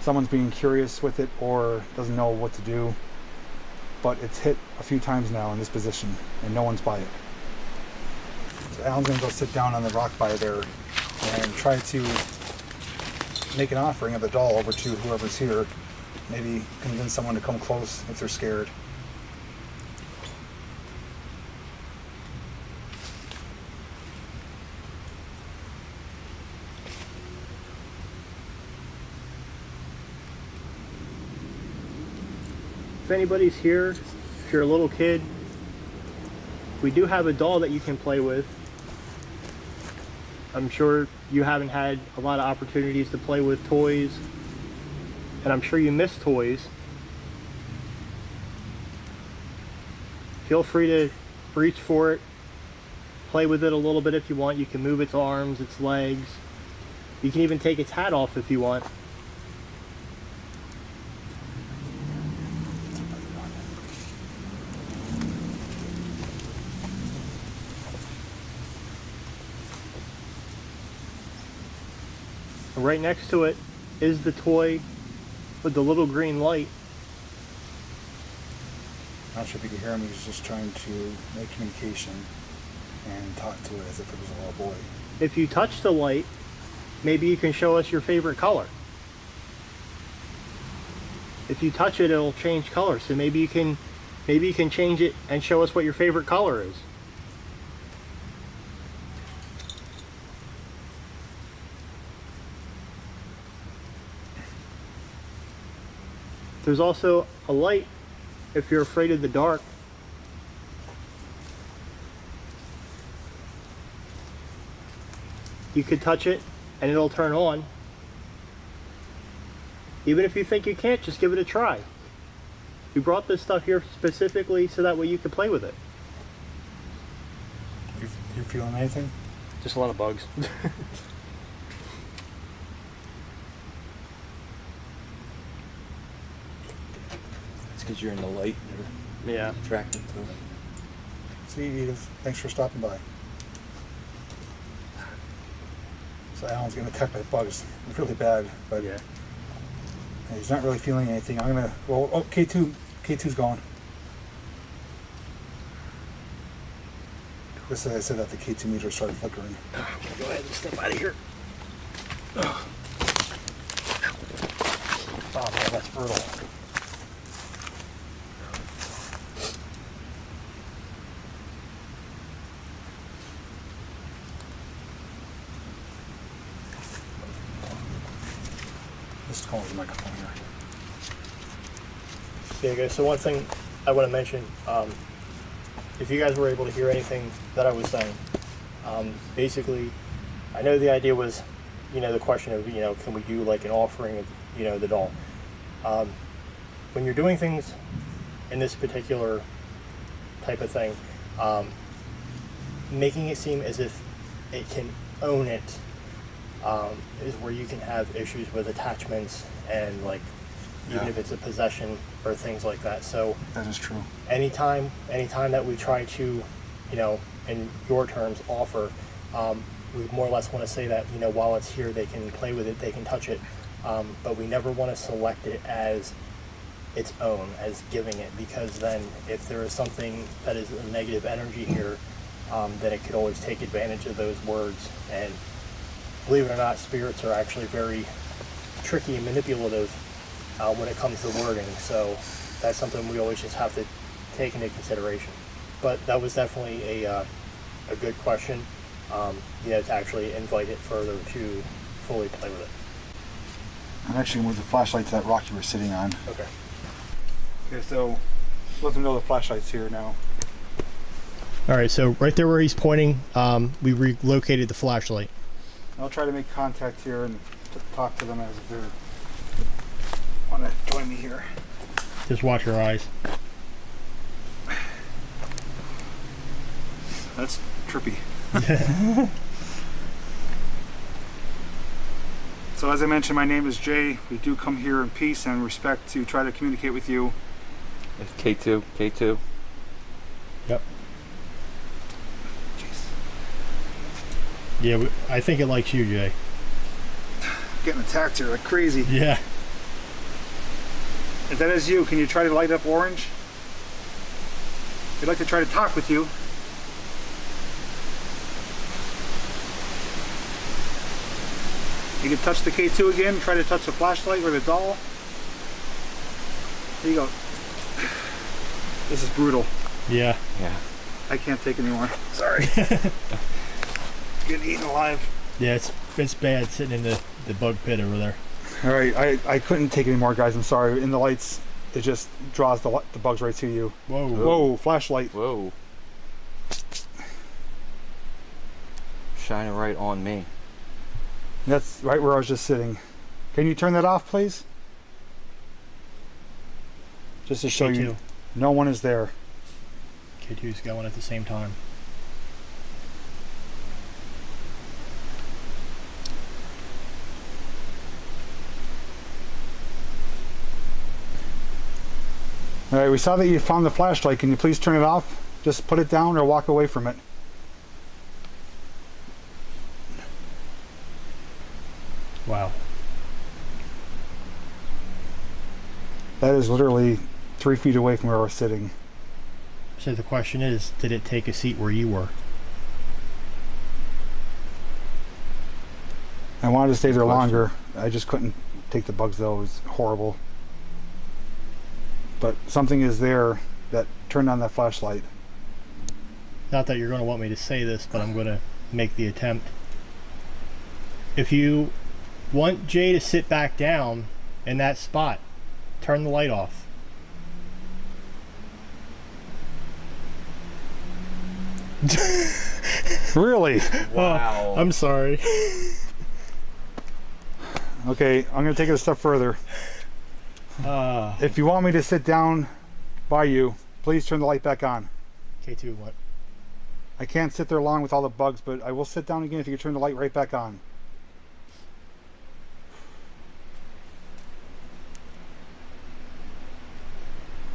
someone's being curious with it or doesn't know what to do. But it's hit a few times now in this position, and no one's by it. So Alan's gonna go sit down on the rock by there and try to make an offering of the doll over to whoever's here. Maybe convince someone to come close if they're scared. if anybody's here, if you're a little kid, we do have a doll that you can play with. I'm sure you haven't had a lot of opportunities to play with toys, and I'm sure you miss toys. Feel free to reach for it, play with it a little bit if you want. You can move its arms, its legs. You can even take its hat off if you want. Right next to it is the toy with the little green light. Not sure if you could hear him. He was just trying to make communication and talk to it as if it was a little boy. If you touch the light, maybe you can show us your favorite color. If you touch it, it'll change color. So maybe you can change it and show us what your favorite color is. There's also a light if you're afraid of the dark. You could touch it and it'll turn on. Even if you think you can't, just give it a try. We brought this stuff here specifically so that way you can play with it. You feeling anything? Just a lot of bugs. It's because you're in the light. You're Yeah. attracted to it. See, Edith, thanks for stopping by. So Alan's getting attacked by bugs really bad, but Yeah. he's not really feeling anything. I'm gonna, well, oh, K2's gone. Just as I said that, the K2 meter started flickering. Go ahead and step out of here. Oh man, that's brutal. Just calling the microphone here. Yeah, guys, so one thing I want to mention, if you guys were able to hear anything that I was saying, basically, I know the idea was, the question of, can we do like an offering of, the doll. When you're doing things in this particular type of thing, making it seem as if it can own it is where you can have issues with attachments and even Yeah. if it's a possession or things like that. So That is true. anytime that we try to, in your terms, offer, we more or less want to say that, while it's here, they can play with it, they can touch it, but we never want to select it as its own, as giving it, because then if there is something that is a negative energy here, then it could always take advantage of those words. And believe it or not, spirits are actually very tricky and manipulative when it comes to wording, so that's something we always just have to take into consideration. But that was definitely a good question, to actually invite it further to fully play with it. I'm actually going to move the flashlight to that rock you were sitting on. Okay. Okay, so let them know the flashlight's here now. All right, so right there where he's pointing, we relocated the flashlight. I'll try to make contact here and talk to them as if they're want to join me here. Just watch your eyes. That's trippy. So as I mentioned, my name is Jay. We do come here in peace and respect to try to communicate with you. It's K2. Yep. Jeez. Yeah, I think it likes you, Jay. Getting attacked here like crazy. Yeah. If that is you, can you try to light up orange? We'd like to try to talk with you. You can touch the K2 again, try to touch the flashlight or the doll. There you go. This is brutal. Yeah. Yeah. I can't take anymore. Sorry. Getting eaten alive. Yeah, it's bad sitting in the bug pit over there. Alright, I couldn't take anymore, guys. I'm sorry. In the lights, it just draws the bugs right to you. Whoa. Whoa, flashlight. Whoa. Shining right on me. That's right where I was just sitting. Can you turn that off, please? Just to show you, no one is there. K2's going at the same time. All right, we saw that you found the flashlight. Can you please turn it off? Just put it down or walk away from it. Wow. That is literally 3 feet away from where we're sitting. So the question is, did it take a seat where you were? I wanted to stay there longer. I just couldn't take the bugs though. It was horrible. But something is there that turned on that flashlight. Not that you're going to want me to say this, but I'm going to make the attempt. If you want Jay to sit back down in that spot, turn the light off. Really? Wow. I'm sorry. Okay, I'm going to take it a step further. If you want me to sit down by you, please turn the light back on. K2, what? I can't sit there long with all the bugs, but I will sit down again if you can turn the light right back on.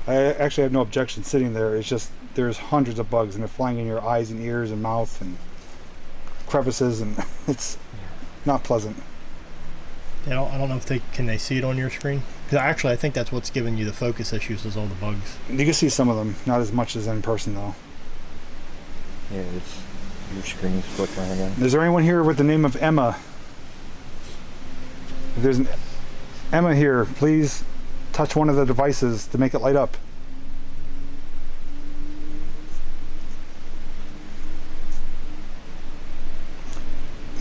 I actually have no objection sitting there. It's just there's hundreds of bugs and they're flying in your eyes and ears and mouth and crevices, and it's not pleasant. I don't know if they see it on your screen, because actually I think that's what's giving you the focus issues, is all the bugs. You can see some of them, not as much as in person though. Yeah, it's your screen's flickering again. Is there anyone here with the name of Emma? If there's an Emma here, please touch one of the devices to make it light up.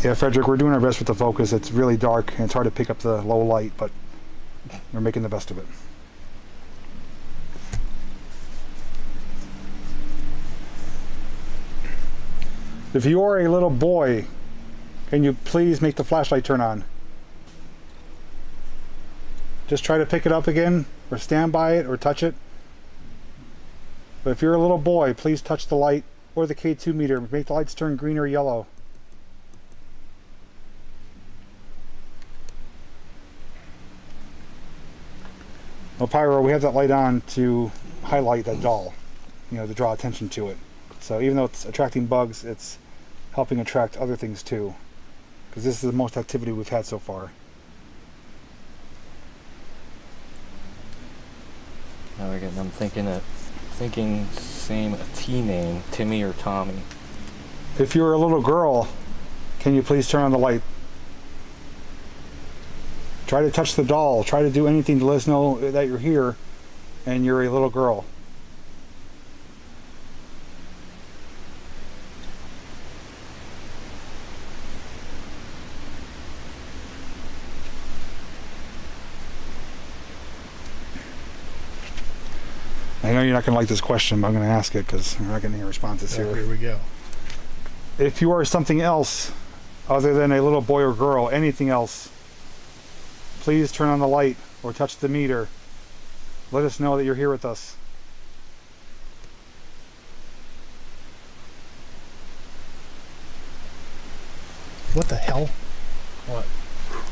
Yeah, Frederick, we're doing our best with the focus. It's really dark and it's hard to pick up the low light, but we're making the best of it. If you are a little boy, can you please make the flashlight turn on? Just try to pick it up again, or stand by it, or touch it. But if you're a little boy, please touch the light or the K2 meter. Make the lights turn green or yellow. Well, Pyro, we have that light on to highlight that doll, you know, to draw attention to it. So even though it's attracting bugs, it's helping attract other things too, because this is the most activity we've had so far. Now again, I'm thinking same a T name, Timmy or Tommy. If you're a little girl, can you please turn on the light? Try to touch the doll. Try to do anything to let us know that you're here and you're a little girl. I know you're not going to like this question, but I'm going to ask it because we're not getting any responses Oh, here. here we go. If you are something else other than a little boy or girl, anything else, please turn on the light or touch the meter. Let us know that you're here with us. What the hell? What?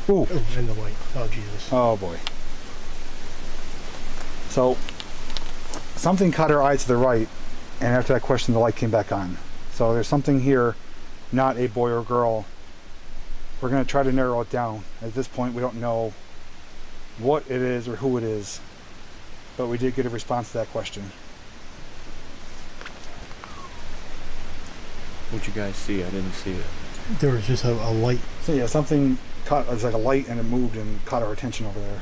Ooh. Oh, in the light. Oh, Jesus. Oh boy. So something caught our eye to the right, and after that question the light came back on. So there's something here, not a boy or girl. We're going to try to narrow it down. At this point we don't know what it is or who it is, but we did get a response to that question. What'd you guys see? I didn't see it. There was just a light. So yeah, something caught, it was like a light and it moved and caught our attention over there.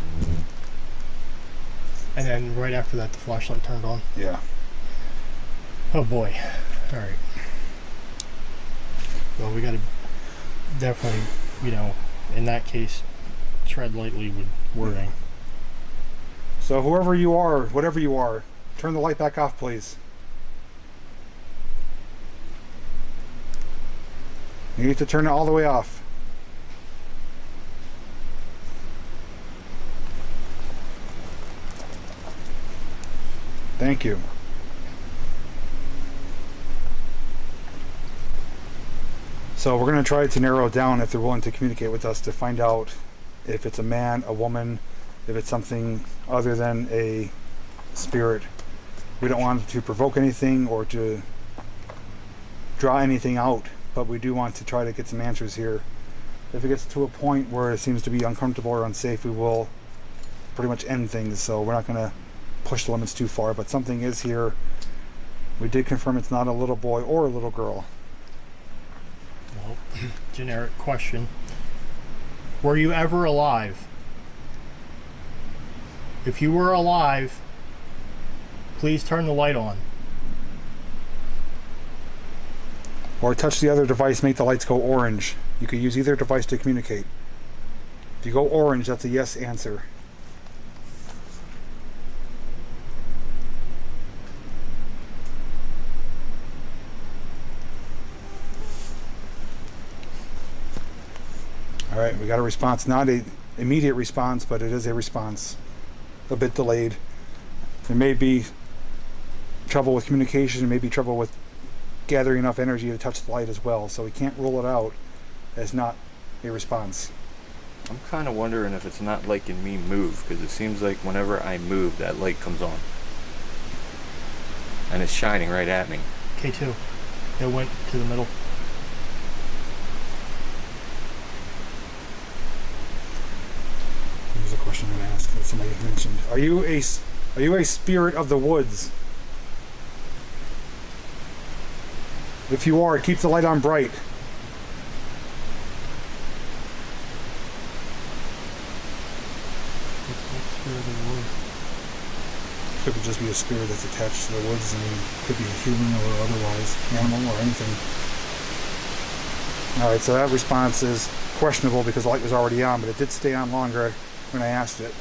And then right after that, the flashlight turned on. Yeah. Oh boy. All right. Well, we got to definitely, you know, in that case, tread lightly with wording. So whoever you are, whatever you are, turn the light back off, please. You need to turn it all the way off. Thank you. So we're going to try to narrow it down if they're willing to communicate with us to find out if it's a man, a woman, if it's something other than a spirit. We don't want to provoke anything or to draw anything out, but we do want to try to get some answers here. If it gets to a point where it seems to be uncomfortable or unsafe, we will pretty much end things. So we're not going to push the limits too far, but something is here. We did confirm it's not a little boy or a little girl. Well, generic question. Were you ever alive? If you were alive, please turn the light on. Or touch the other device, make the lights go orange. You could use either device to communicate. If you go orange, that's a yes answer. All right, we got a response. Not an immediate response, but it is a response. A bit delayed. There may be trouble with communication, maybe trouble with gathering enough energy to touch the light as well. So we can't rule it out as not a response. I'm kind of wondering if it's not liking me move, because it seems like whenever I move, that light comes on. And it's shining right at me. K2. It went to the middle. Here's a question I'm going to ask that somebody mentioned. Are you a spirit of the woods? If you are, keep the light on bright. It could just be a spirit that's attached to the woods. I mean, it could be a human or otherwise, animal or anything. Alright, so that response is questionable because the light was already on, but it did stay on longer when I asked it.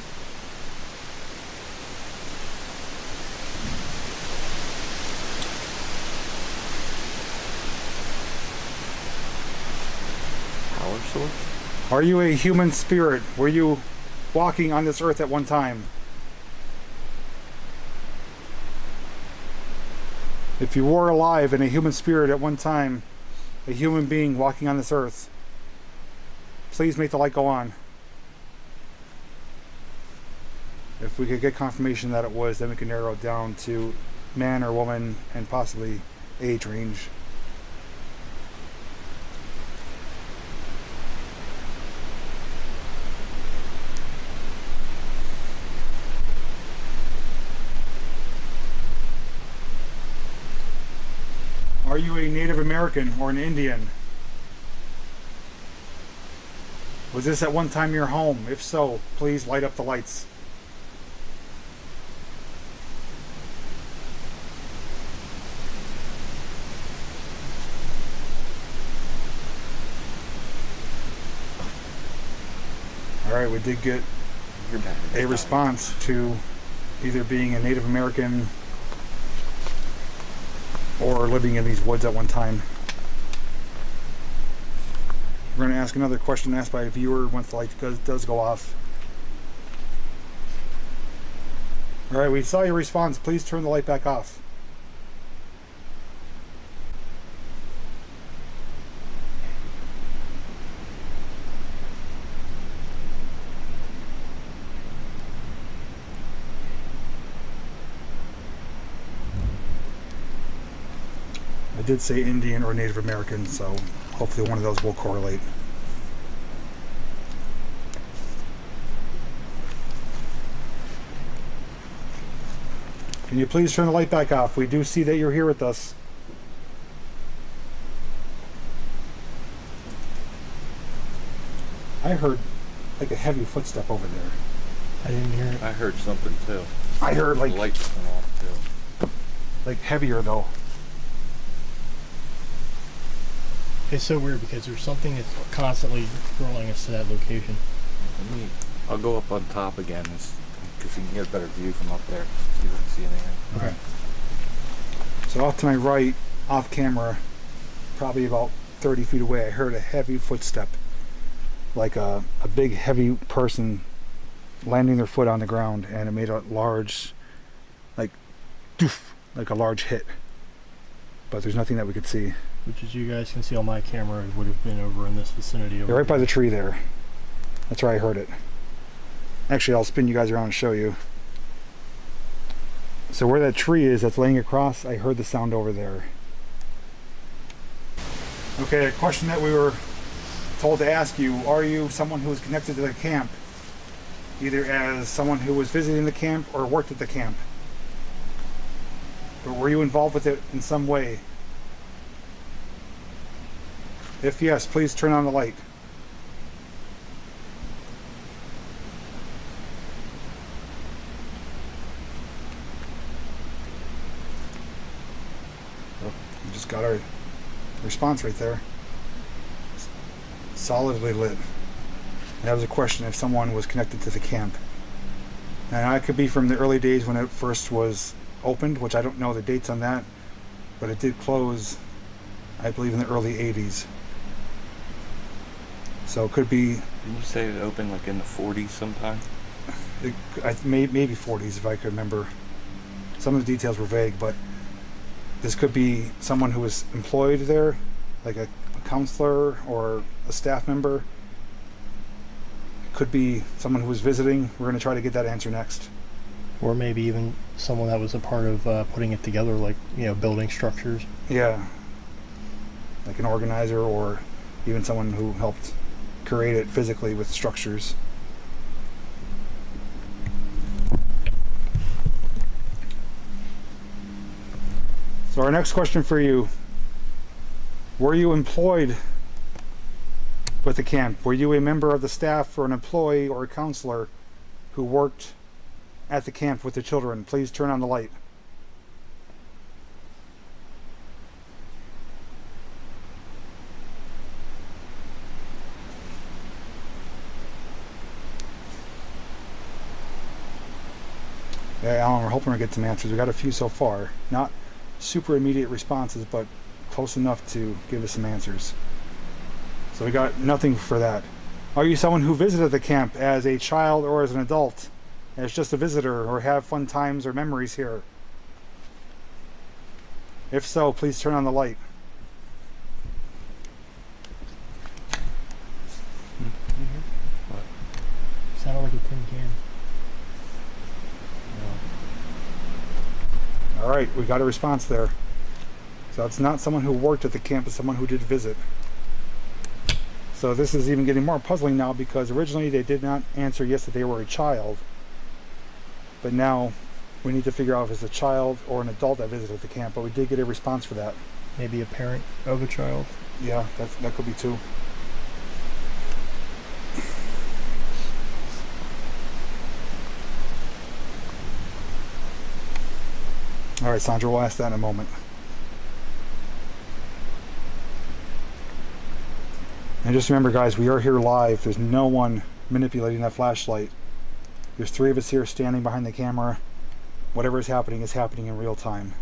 Power source? Are you a human spirit? Were you walking on this earth at one time? If you were alive and a human spirit at one time, a human being walking on this earth, please make the light go on. If we could get confirmation that it was, then we can narrow it down to man or woman and possibly age range. Are you a Native American or an Indian? Was this at one time your home? If so, please light up the lights. Alright, we did get a response to either being a Native American or living in these woods at one time. We're going to ask another question asked by a viewer once the light does go off. Alright, we saw your response. Please turn the light back off. I did say Indian or Native American, so hopefully one of those will correlate. Can you please turn the light back off? We do see that you're here with us. I heard like a heavy footstep over there. I didn't hear it. I heard something too. I heard like The lights went off too. like heavier though. It's so weird because there's something that's constantly drawing us to that location. I'll go up on top again. because you can get a better view from up there. You wouldn't see anything. Okay. So off to my right, off camera, probably about 30 feet away, I heard a heavy footstep. Like a big heavy person landing their foot on the ground, and it made a large, like, doof, like a large hit. But there's nothing that we could see. Which, as you guys can see on my camera, it would have been over in this vicinity. They're right by the tree there. That's where I heard it. Actually, I'll spin you guys around and show you. So where that tree is that's laying across, I heard the sound over there. Okay, a question that we were told to ask you: are you someone who is connected to the camp, either as someone who was visiting the camp or worked at the camp? Or were you involved with it in some way? If yes, please turn on the light. We just got our response right there. Solidly lit. That was a question if someone was connected to the camp. And it could be from the early days when it first was opened, which I don't know the dates on that, but it did close, I believe, in the early 80s. So it could be... Didn't you say it opened like in the 40s sometime? Maybe 40s, if I could remember. Some of the details were vague, but this could be someone who was employed there, like a counselor or a staff member. It could be someone who was visiting. We're going to try to get that answer next. Or maybe even someone that was a part of putting it together, like, building structures. Yeah. Like an organizer, or even someone who helped create it physically with structures. So our next question for you: were you employed with the camp? Were you a member of the staff or an employee or a counselor who worked at the camp with the children? Please turn on the light. Yeah, Alan, we're hoping to get some answers. We got a few so far. Not super immediate responses, but close enough to give us some answers. So we got nothing for that. Are you someone who visited the camp as a child or as an adult, as just a visitor, or have fun times or memories here? If so, please turn on the light. What? Sounded like a tin can. All right, we got a response there. So it's not someone who worked at the camp, it's someone who did visit. So this is even getting more puzzling now, because originally they did not answer yes that they were a child. But now we need to figure out if it's a child or an adult that visited the camp. But we did get a response for that. Maybe a parent of a child. Yeah, that could be too. All right, Sandra, we'll ask that in a moment. And just remember, guys, we are here live. There's no one manipulating that flashlight. There's 3 of us here standing behind the camera. Whatever is happening in real time.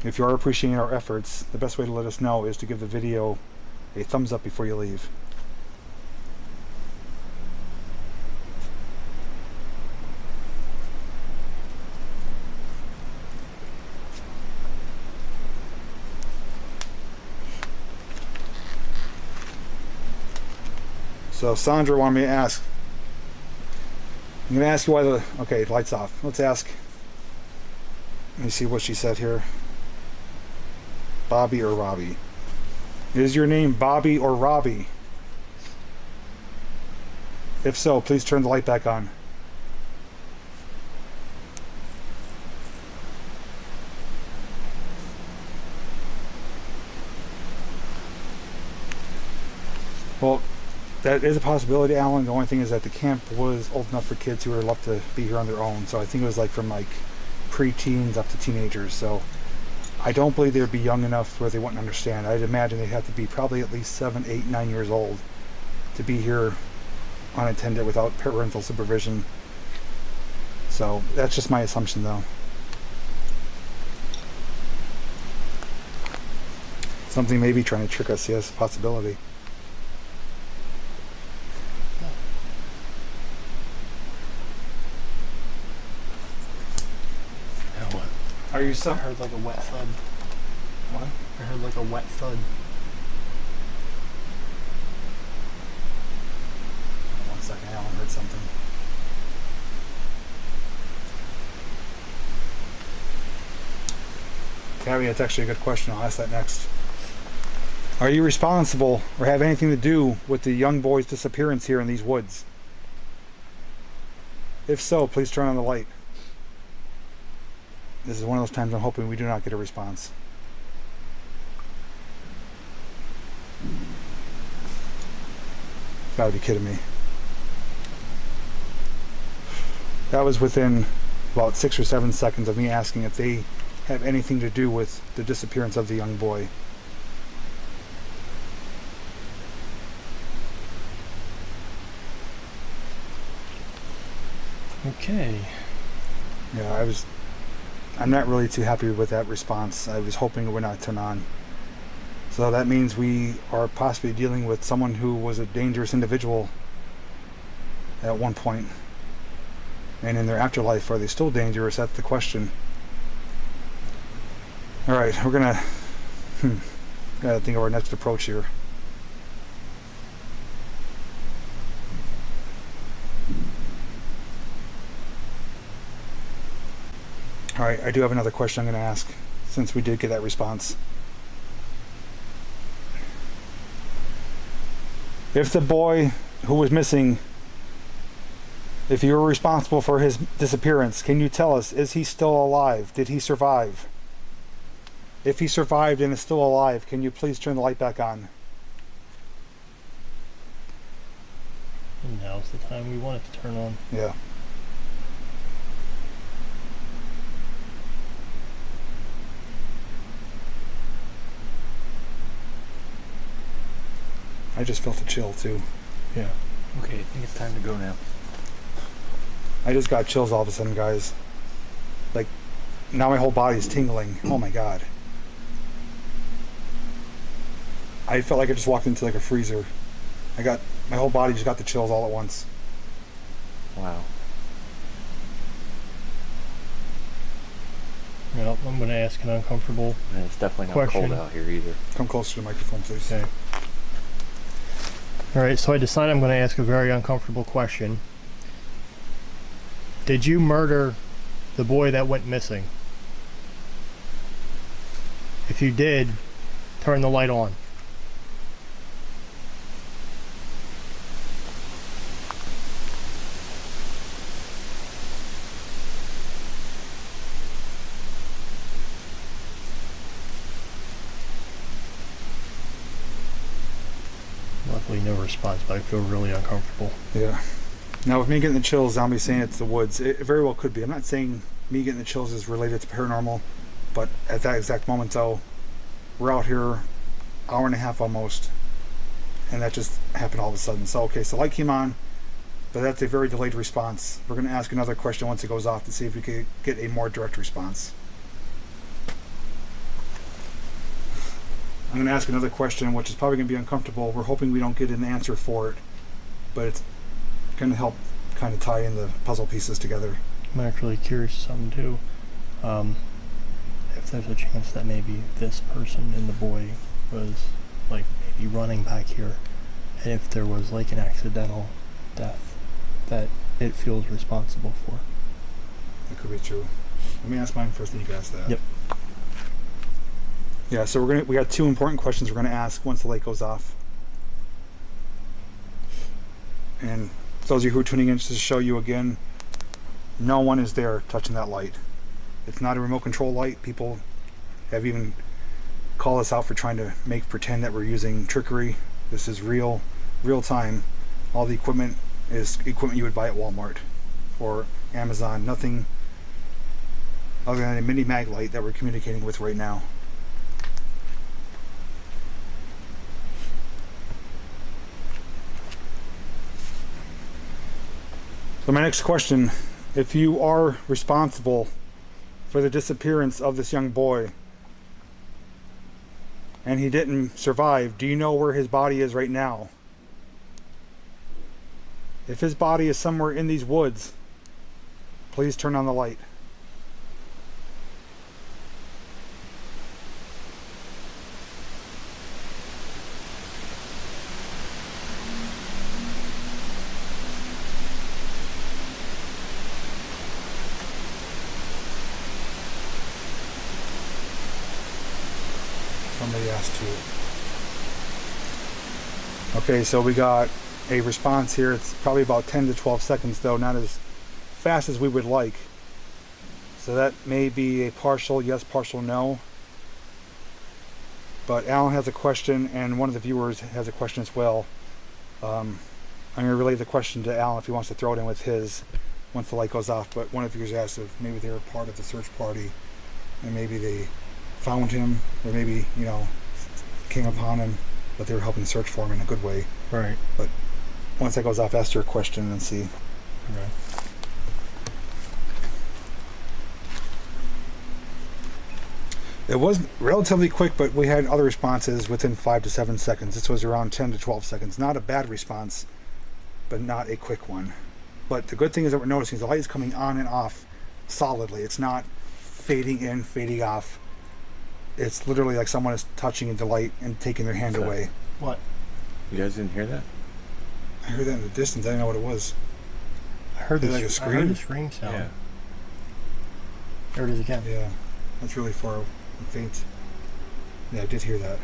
If you are appreciating our efforts, the best way to let us know is to give the video a thumbs up before you leave. So Sandra wanted me to ask. I'm going to ask you why the... Okay, lights off. Let's ask. Let me see what she said here. Bobby or Robbie? Is your name Bobby or Robbie? If so, please turn the light back on. Well, that is a possibility, Alan. The only thing is that the camp was old enough for kids who were left to be here on their own. So I think it was like from like pre-teens up to teenagers. So I don't believe they would be young enough where they wouldn't understand. I'd imagine they'd have to be probably at least 7, 8, 9 years old to be here unattended without parental supervision So that's just my assumption, though. Something may be trying to trick us. Yes, possibility. Now what? Are you I so? heard like a wet thud. What? I heard like a wet thud. One second, Alan heard something. Tabby, that's actually a good question. I'll ask that next. Are you responsible or have anything to do with the young boy's disappearance here in these woods? If so, please turn on the light. This is one of those times I'm hoping we do not get a response. Gotta be kidding me. That was within about 6 or 7 seconds of me asking if they have anything to do with the disappearance of the young boy. Okay. Yeah, I'm not really too happy with that response. I was hoping it would not turn on. So that means we are possibly dealing with someone who was a dangerous individual at one point. And in their afterlife, are they still dangerous? That's the question. Alright, we're gonna gotta think of our next approach here. Alright, I do have another question I'm gonna ask, since we did get that response. If the boy who was missing, if you were responsible for his disappearance, can you tell us, is he still alive? Did he survive? If he survived and is still alive, can you please turn the light back on? And now's the time we want it to turn on. Yeah. I just felt a chill too. Yeah. Okay, I think it's time to go now. I just got chills all of a sudden, guys. Like, now my whole body's tingling. Oh my god. I felt like I just walked into like a freezer. My whole body just got the chills all at once. Wow. Well, I'm going to ask an uncomfortable. And it's definitely not Question. cold out here either. Come closer to the microphone, please. Okay. Alright, so I decided I'm going to ask a very uncomfortable question. Did you murder the boy that went missing? If you did, turn the light on. Luckily no response, but I feel really uncomfortable. Yeah. Now, with me getting the chills, Zombie saying it's the woods, it very well could be. I'm not saying me getting the chills is related to paranormal, but at that exact moment, though, we're out here, hour and a half almost, and that just happened all of a sudden. So, okay, so light came on, but that's a very delayed response. We're going to ask another question once it goes off to see if we can get a more direct response. I'm going to ask another question, which is probably going to be uncomfortable. We're hoping we don't get an answer for it, but it's going to help kind of tie in the puzzle pieces together. I'm actually curious something too. If there's a chance that maybe this person and the boy was like maybe running back here, and if there was like an accidental death that it feels responsible for. That could be true. Let me ask mine first, then you can ask that. Yep. Yeah, so we got two important questions we're gonna ask once the light goes off. And for those of you who are tuning in, just to show you again, no one is there touching that light. It's not a remote control light. People have even called us out for trying to pretend that we're using trickery. This is real time. All the equipment is equipment you would buy at Walmart or Amazon. Nothing other than a mini mag light that we're communicating with right now. So my next question if you are responsible for the disappearance of this young boy and he didn't survive, do you know where his body is right now? If his body is somewhere in these woods, please turn on the light. Somebody asked to. Okay, so we got a response here. It's probably about 10 to 12 seconds though, not as fast as we would like. So that may be a partial yes, partial no. But Alan has a question and one of the viewers has a question as well. I'm going to relay the question to Alan if he wants to throw it in with his once the light goes off. But one of the viewers asked if maybe they were part of the search party and maybe they found him, or maybe, you know, came upon him, but they were helping search for him in a good way. Right. But once that goes off, ask your question and see. Right. It was relatively quick, but we had other responses within 5 to 7 seconds. This was around 10 to 12 seconds. Not a bad response, but not a quick one. But the good thing is that we're noticing the light is coming on and off solidly. It's not fading in, fading off. It's literally like someone is touching the light and taking their hand away. What? You guys didn't hear that? I heard that in the distance. I didn't know what it was. I heard Is it this. like a I scream? heard the scream sound. Yeah. There it is again. Yeah, that's really far and faint. Yeah, I did hear that.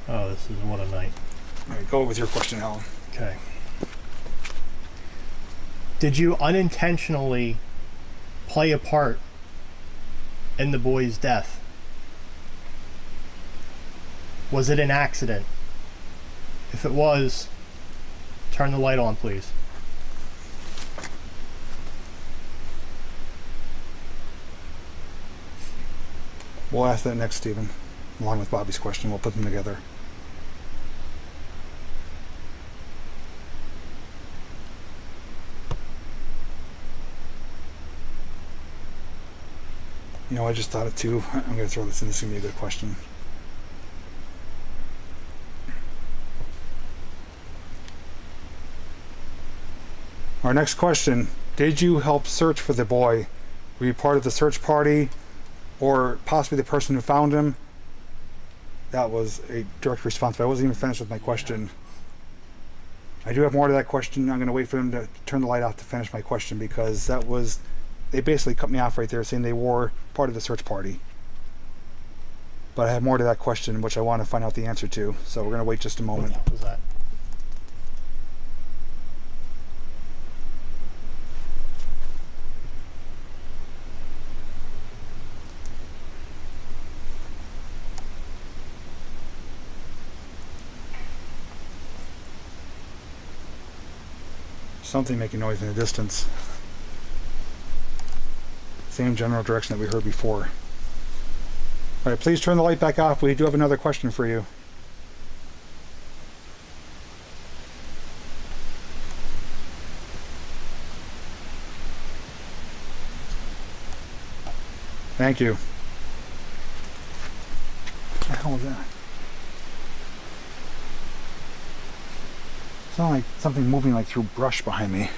Oh, this is what a night. All right, go with your question, Alan. Okay. Did you unintentionally play a part in the boy's death? Was it an accident? If it was, turn the light on, please. We'll ask that next, Stephen, along with Bobby's question. We'll put them together. You know, I just thought it too. I'm going to throw this in. This is going to be a good question. Our next question. Did you help search for the boy? Were you part of the search party? Or possibly the person who found him? That was a direct response, but I wasn't even finished with my question. I do have more to that question. I'm going to wait for them to turn the light off to finish my question, because that was... They basically cut me off right there, saying they were part of the search party. But I have more to that question, which I want to find out the answer to. So we're going to wait just a moment. What was that? Something making noise in the distance. Same general direction that we heard before. Alright, please turn the light back off. We do have another question for you. Thank you. What the hell was that? It sounded like something moving like through brush behind me.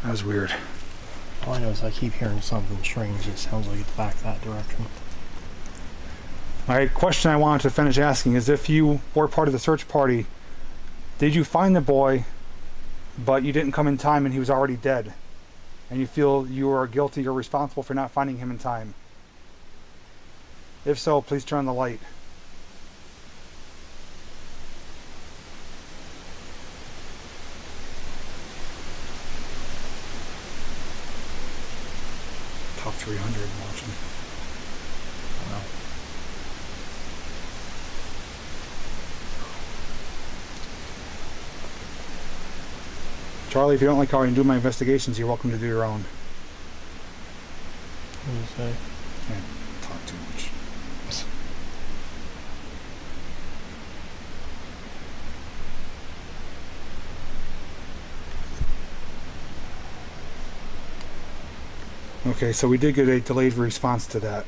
That was weird. All I know is I keep hearing something strange. It sounds like it's back that direction. Alright, question I wanted to finish asking is, if you were part of the search party, did you find the boy, but you didn't come in time and he was already dead? And you feel you are guilty or responsible for not finding him in time? If so, please turn on the light. Top 300 watching. Wow. Charlie, if you don't like how I do my investigations, you're welcome to do your own. What do you say? Can't talk too much. Okay, so we did get a delayed response to that.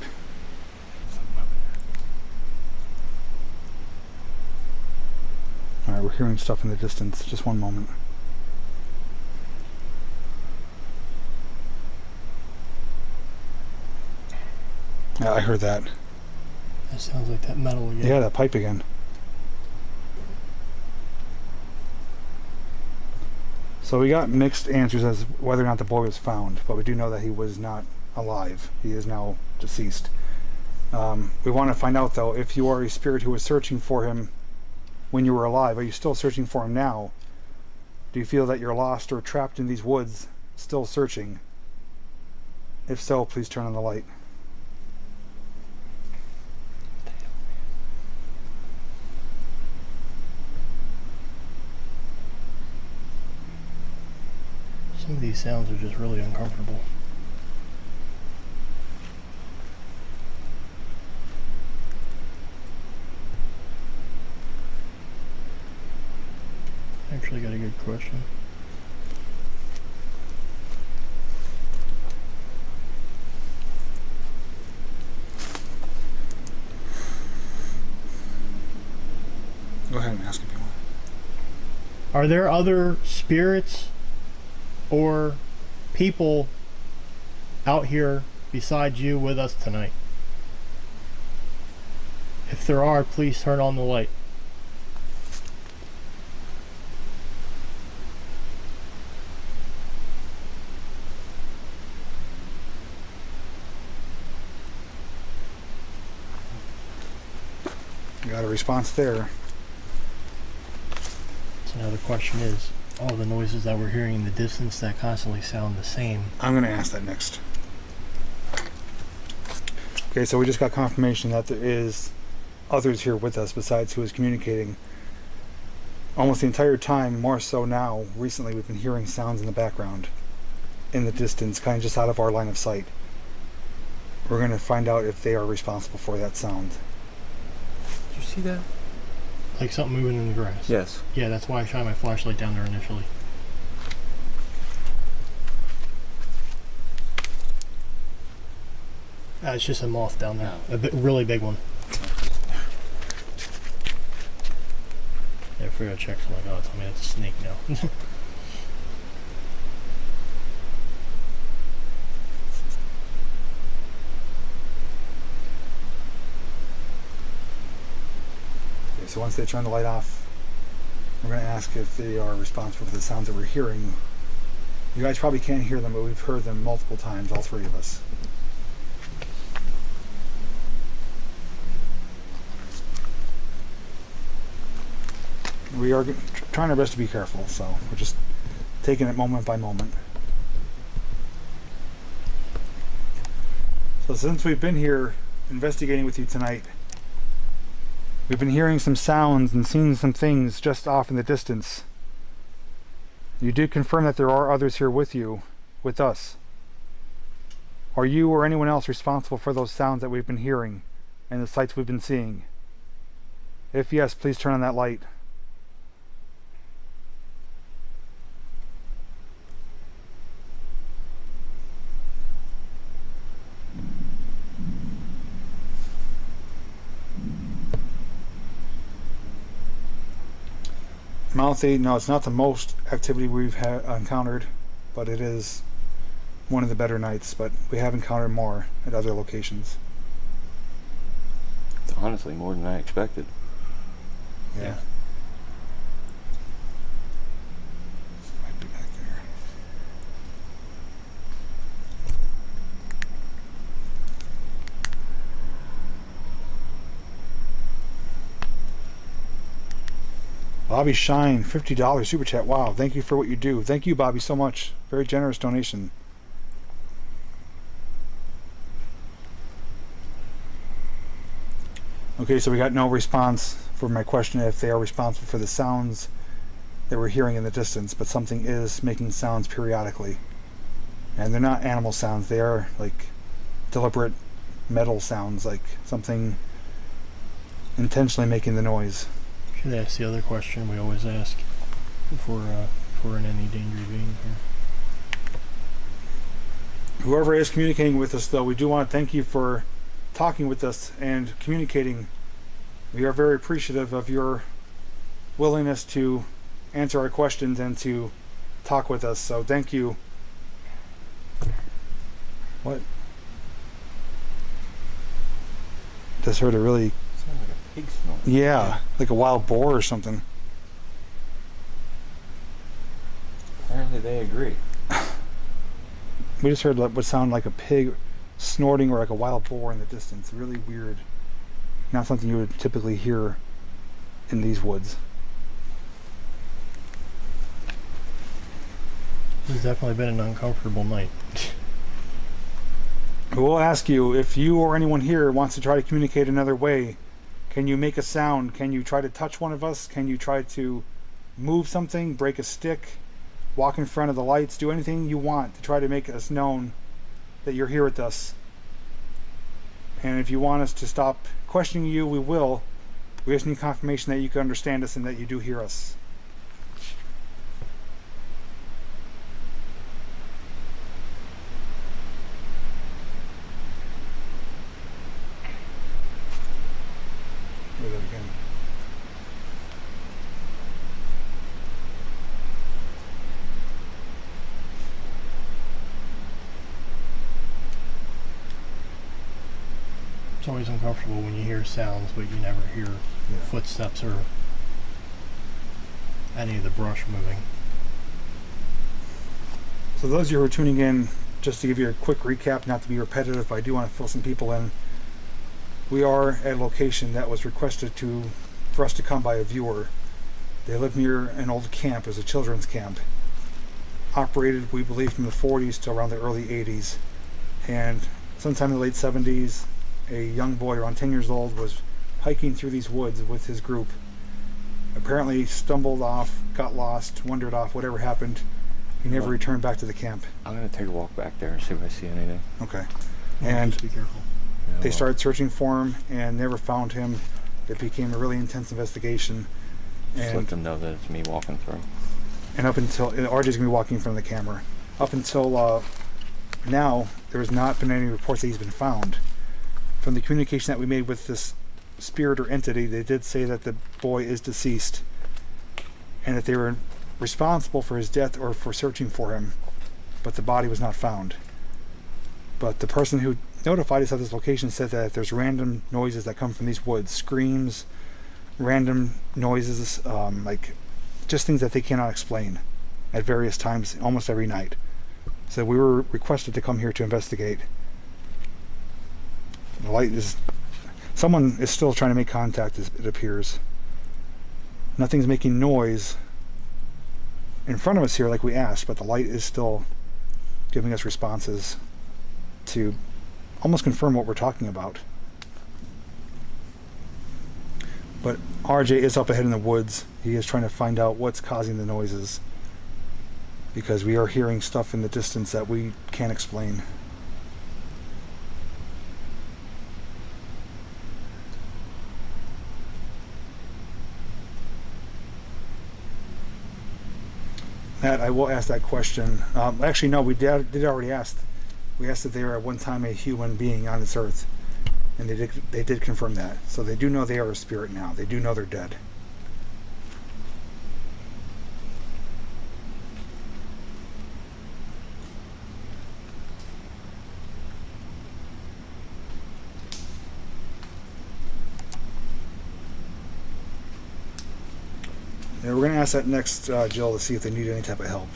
Alright, we're hearing stuff in the distance. Just one moment. Yeah, I heard that. That sounds like that metal again. Yeah, that pipe again. So we got mixed answers as whether or not the boy was found, but we do know that he was not alive. He is now deceased. We want to find out, though, if you are a spirit who was searching for him when you were alive, are you still searching for him now? Do you feel that you're lost or trapped in these woods, still searching? If so, please turn on the light. Some of these sounds are just really uncomfortable. Actually got a good question. Go ahead and ask if you want. Are there other spirits or people out here besides you with us tonight? If there are, please turn on the light. Got a response there. So now the question is, all the noises that we're hearing in the distance that constantly sound the same. I'm going to ask that next. Okay, so we just got confirmation that there is others here with us besides who is communicating. Almost the entire time, more so now, recently, we've been hearing sounds in the background, in the distance, kind of just out of our line of sight. We're going to find out if they are responsible for that sound. Did you see that? Like something moving in the grass. Yes. Yeah, that's why I shined my flashlight down there initially. It's just a moth down there. Really big one. Yeah, I figured I'd check. So I'm like, oh, tell me that's a snake now. Okay, so once they turn the light off, we're going to ask if they are responsible for the sounds that we're hearing. You guys probably can't hear them, but we've heard them multiple times, all three of us. We are trying our best to be careful, so we're just taking it moment by moment. So since we've been here investigating with you tonight, we've been hearing some sounds and seeing some things just off in the distance. You did confirm that there are others here with you, with us. Are you or anyone else responsible for those sounds that we've been hearing and the sights we've been seeing? If yes, please turn on that light. Mount 8, no, it's not the most activity we've encountered, but it is one of the better nights, but we have encountered more at other locations. Honestly, more than I expected. Yeah. Might be back there. Bobby Shine, $50 super chat. Wow, thank you for what you do. Thank you, Bobby, so much. Very generous donation. Okay, so we got no response for my question if they are responsible for the sounds that we're hearing in the distance, but something is making sounds periodically. And they're not animal sounds, they are like deliberate metal sounds, like something intentionally making the noise. Should ask the other question we always ask if we're in any danger of being here. Whoever is communicating with us, though, we do want to thank you for talking with us and communicating. We are very appreciative of your willingness to answer our questions and to talk with us. So thank you. What? Just heard a really... Sounds like a pig snort. Yeah, like a wild boar or something. Apparently they agree. We just heard what would sound like a pig snorting or like a wild boar in the distance. Really weird. Not something you would typically hear in these woods. It's definitely been an uncomfortable night. We'll ask you, if you or anyone here wants to try to communicate another way, can you make a sound? Can you try to touch one of us? Can you try to move something, break a stick, walk in front of the lights, do anything you want to try to make us known that you're here with us? And if you want us to stop questioning you, we will. We just need confirmation that you can understand us and that you do hear us. Hear that again. It's always uncomfortable when you hear sounds, but you never hear footsteps or any of the brush moving. So those of you who are tuning in, just to give you a quick recap, not to be repetitive, but I do want to fill some people in. We are at a location that was requested for us to come by a viewer. They live near an old camp, as a children's camp. Operated, we believe, from the 40s to around the early 80s. And sometime in the late 70s, a young boy around 10 years old was hiking through these woods with his group. Apparently stumbled off, got lost, wandered off, whatever happened. He never returned back to the camp. I'm gonna take a walk back there and see if I see anything. Okay. And And just be careful. Yeah, they well, started searching for him and never found him. It became a really intense investigation. just let And, them know that it's me walking through. and up until, RJ's gonna be walking in front of the camera. Up until now, there has not been any reports that he's been found. From the communication that we made with this spirit or entity, they did say that the boy is deceased and that they were responsible for his death or for searching for him, but the body was not found. But the person who notified us of this location said that there's random noises that come from these woods, screams, random noises, like just things that they cannot explain at various times, almost every night. So we were requested to come here to investigate. The light is... Someone is still trying to make contact, it appears. Nothing's making noise in front of us here like we asked, but the light is still giving us responses to almost confirm what we're talking about. But RJ is up ahead in the woods. He is trying to find out what's causing the noises, because we are hearing stuff in the distance that we can't explain. Matt, I will ask that question. Actually, no, we did already ask. We asked if they were at one time a human being on this earth, and they did confirm that. So they do know they are a spirit now. They do know they're dead. Yeah, we're going to ask that next, Jill, to see if they need any type of help.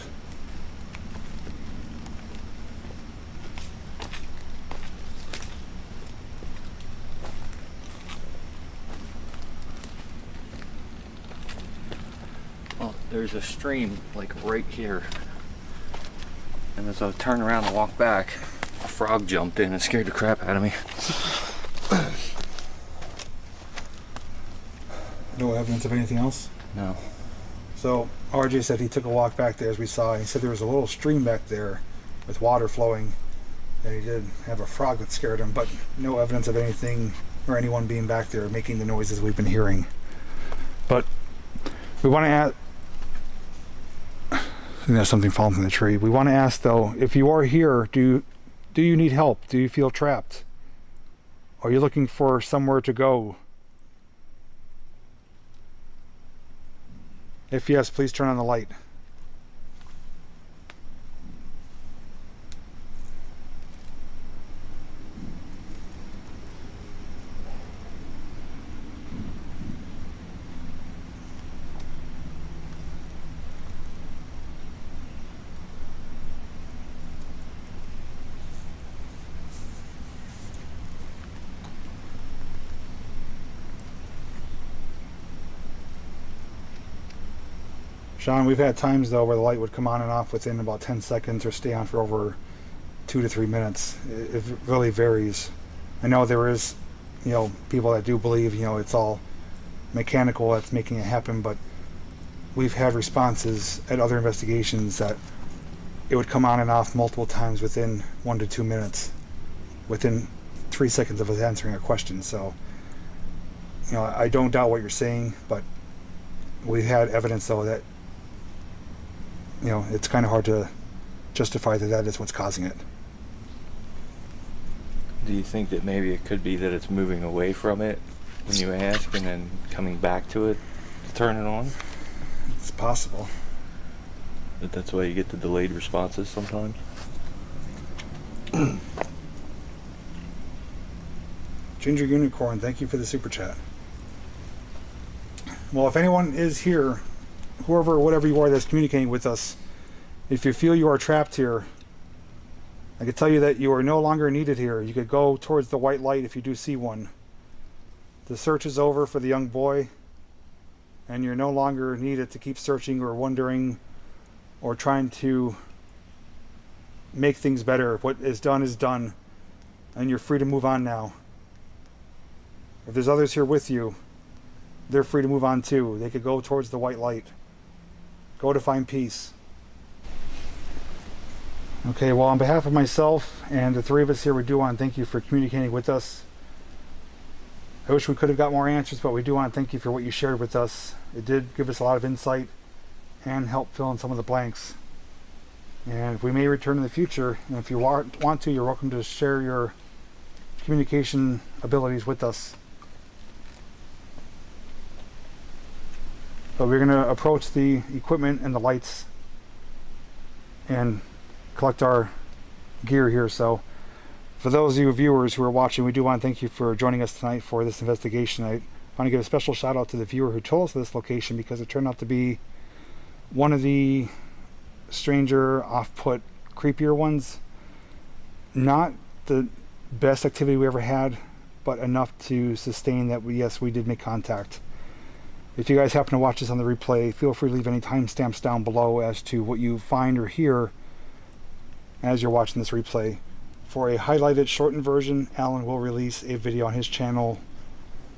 Well, there's a stream like right here, and as I turned around and walked back, a frog jumped in and scared the crap out of me. No evidence of anything else? No. So RJ said he took a walk back there, as we saw, and he said there was a little stream back there with water flowing, and he did have a frog that scared him, but no evidence of anything or anyone being back there making the noises we've been hearing. But we want to ask... I think there's something falling from the tree. We want to ask, though, if you are here, do Do you need help? Do you feel trapped? Are you looking for somewhere to go? If yes, please turn on the light. Sean, we've had times though where the light would come on and off within about 10 seconds or stay on for over 2 to 3 minutes. It really varies. I know there is, people that do believe, it's all mechanical that's making it happen, but we've had responses at other investigations that it would come on and off multiple times within 1 to 2 minutes, within 3 seconds of us answering a question. So, I don't doubt what you're saying, but we've had evidence though that it's kind of hard to justify that is what's causing it. Do you think that maybe it could be that it's moving away from it when you ask and then coming back to it to turn it on? It's possible. That's why you get the delayed responses sometimes? Ginger Unicorn, thank you for the super chat. Well, if anyone is here, whoever or whatever you are that's communicating with us, if you feel you are trapped here, I can tell you that you are no longer needed here. You could go towards the white light if you do see one. The search is over for the young boy, and you're no longer needed to keep searching or wondering or trying to make things better. What is done, and you're free to move on now. If there's others here with you, they're free to move on too. They could go towards the white light. Go to find peace. Okay, well, on behalf of myself and the three of us here, we do want to thank you for communicating with us. I wish we could have got more answers, but we do want to thank you for what you shared with us. It did give us a lot of insight and help fill in some of the blanks. And we may return in the future, and if you want to, you're welcome to share your communication abilities with us. But we're going to approach the equipment and the lights and collect our gear here. So for those of you viewers who are watching, we do want to thank you for joining us tonight for this investigation. I want to give a special shout out to the viewer who told us of this location, because it turned out to be one of the stranger, off-put, creepier ones. Not the best activity we ever had, but enough to sustain that we did make contact. If you guys happen to watch this on the replay, feel free to leave any timestamps down below as to what you find or hear as you're watching this replay. For a highlighted, shortened version, Alan will release a video on his channel,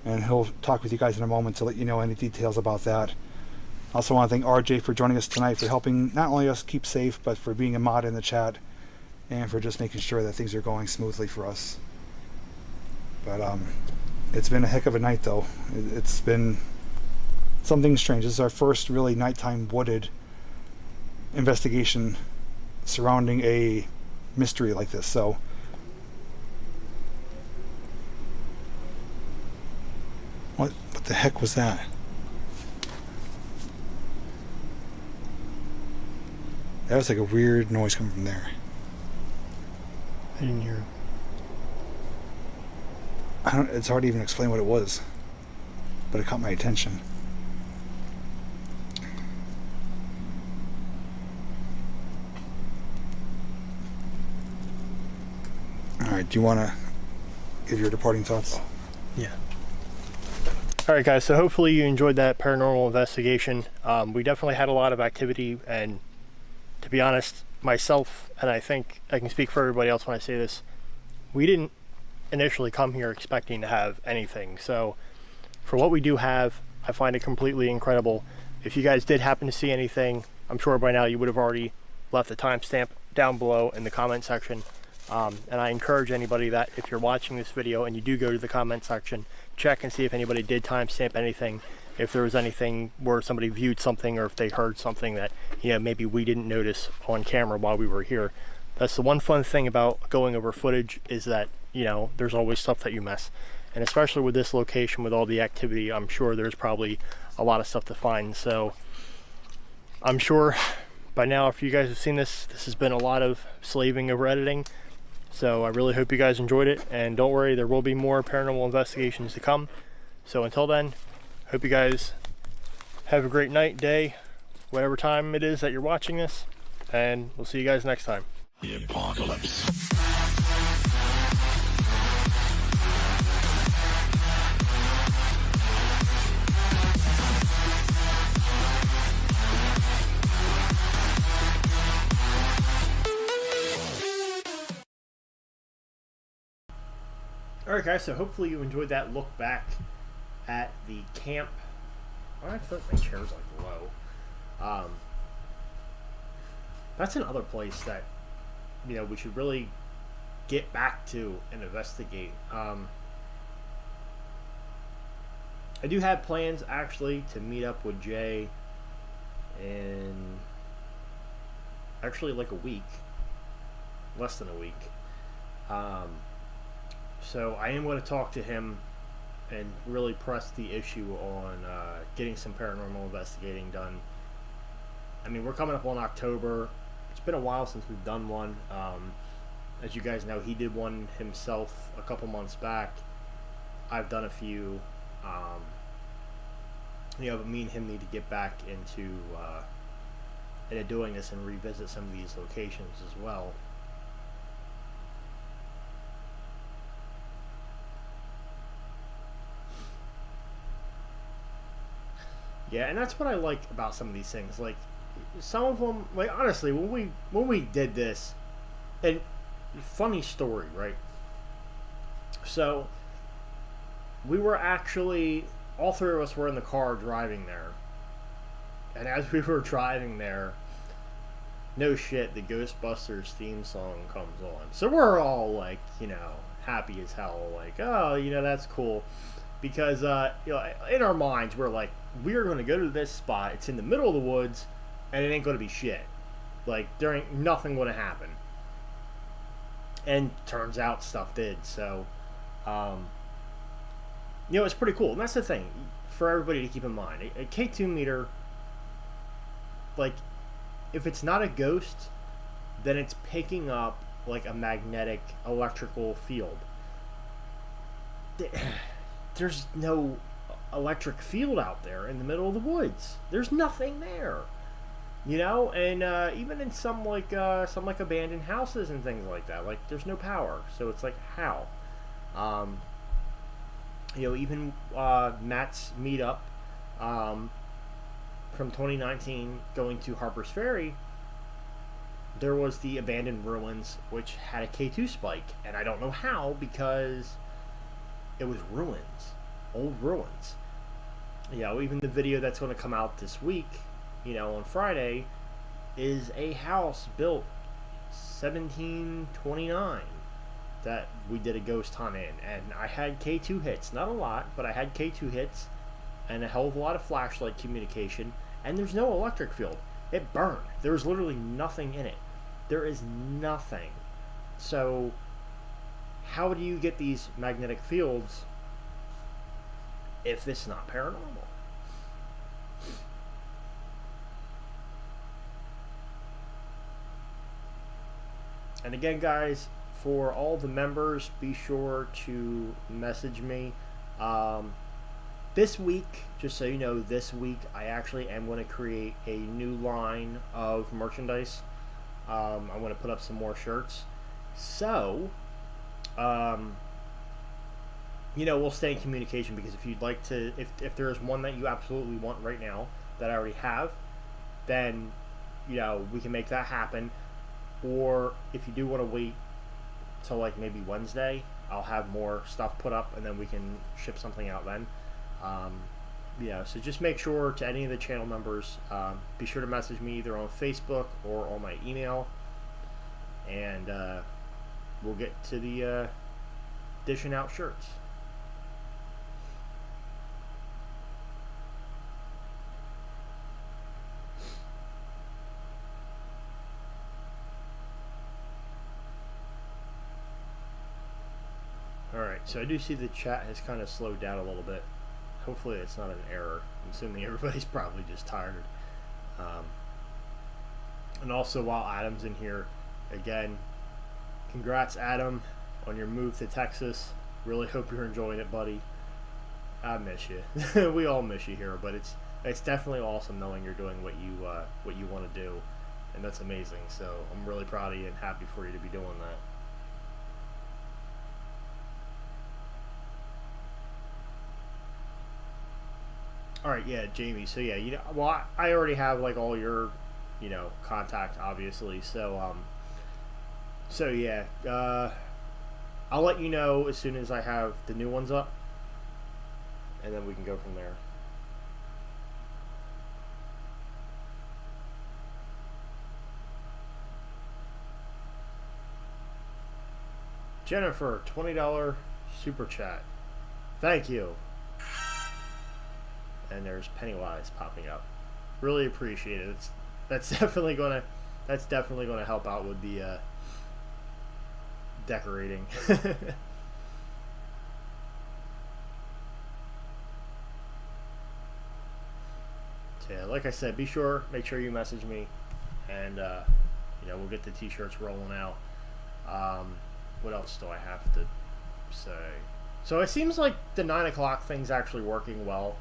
and he'll talk with you guys in a moment to let you know any details about that. I also want to thank RJ for joining us tonight, for helping not only us keep safe, but for being a mod in the chat, and for just making sure that things are going smoothly for us. But it's been a heck of a night though. It's been something strange. This is our first really nighttime wooded investigation surrounding a mystery like this. So what the heck was that? That was like a weird noise coming from there. I didn't hear it. It's hard to even explain what it was, but it caught my attention. Alright, do you want to give your departing thoughts? Yeah. Alright guys, so hopefully you enjoyed that paranormal investigation. We definitely had a lot of activity, and to be honest, myself, and I think I can speak for everybody else when I say this, we didn't initially come here expecting to have anything. So for what we do have, I find it completely incredible. If you guys did happen to see anything, I'm sure by now you would have already left the timestamp down below in the comment section. And I encourage anybody that if you're watching this video and you do go to the comment section, check and see if anybody did timestamp anything, if there was anything where somebody viewed something, or if they heard something that maybe we didn't notice on camera while we were here. That's the one fun thing about going over footage, is that, you know, there's always stuff that you miss. And especially with this location, with all the activity, I'm sure there's probably a lot of stuff to find. So I'm sure by now, if you guys have seen this, this has been a lot of slaving over editing. So I really hope you guys enjoyed it. And don't worry, there will be more paranormal investigations to come. So until then, hope you guys have a great night, day, whatever time it is that you're watching this. And we'll see you guys next time. The apocalypse. Alright guys, so hopefully you enjoyed that look back at the camp. I feel like my chair's like low. That's another place that, you know, we should really get back to and investigate. I do have plans actually to meet up with Jay in actually like a week, less than a week. So I am going to talk to him and really press the issue on getting some paranormal investigating done. I mean, we're coming up on October. It's been a while since we've done one. As you guys know, he did one himself a couple months back. I've done a few. You know, but me and him need to get back into doing this and revisit some of these locations as well. Yeah, and that's what I like about some of these things. Like, some of them, like, honestly, when we did this, and funny story, right? So, we were actually, all three of us were in the car driving there. And as we were driving there, no shit, the Ghostbusters theme song comes on. So we're all, like, you know, happy as hell. Like, oh, you know, that's cool. Because, you know, in our minds, we're like, we're going to go to this spot. It's in the middle of the woods, and it ain't going to be shit. Like, there ain't nothing going to happen. And turns out stuff did. So, you know, it's pretty cool. And that's the thing for everybody to keep in mind. A K2 meter, like, if it's not a ghost, then it's picking up, like, a magnetic electrical field. There's no electric field out there in the middle of the woods. There's nothing there, you know. And even in some like abandoned houses and things like that, like, there's no power. So it's like, how? You know, even Matt's meetup from 2019 going to Harper's Ferry, there was the abandoned ruins which had a K2 spike, and I don't know how, because it was ruins, old ruins. You know, even the video that's going to come out this week, you know, on Friday, is a house built 1729 that we did a ghost hunt in. And I had K2 hits, not a lot, but I had K2 hits and a hell of a lot of flashlight communication, and there's no electric field. It burned. There was literally nothing in it. There is nothing. So how do you get these magnetic fields if this is not paranormal? And again, guys, for all the members, be sure to message me. This week, just so you know, this week I actually am going to create a new line of merchandise. I'm going to put up some more shirts. So, you know, we'll stay in communication, because if you'd like to, if there is one that you absolutely want right now that I already have, then, you know, we can make that happen. Or if you do want to wait till like maybe Wednesday, I'll have more stuff put up, and then we can ship something out then. Yeah, so just make sure, to any of the channel members, be sure to message me either on Facebook or on my email, and we'll get to the dishing out shirts. so I do see the chat has kind of slowed down a little bit. Hopefully it's not an error. I'm assuming everybody's probably just tired. And also, while Adam's in here, again, congrats, Adam, on your move to Texas. Really hope you're enjoying it, buddy. I miss you. We all miss you here, but it's definitely awesome knowing you're doing what you want to do, and that's amazing. So I'm really proud of you and happy for you to be doing that. All right, yeah, Jamie. So yeah, well, I already have like all your, contact, obviously. So yeah, I'll let you know as soon as I have the new ones up, and then we can go from there. Jennifer, $20 super chat. Thank you. And there's Pennywise popping up. Really appreciate it. That's definitely gonna help out with the decorating. So yeah, like I said, make sure you message me, and we'll get the t-shirts rolling out. What else do I have to say? So it seems like the 9 o'clock thing's actually working well,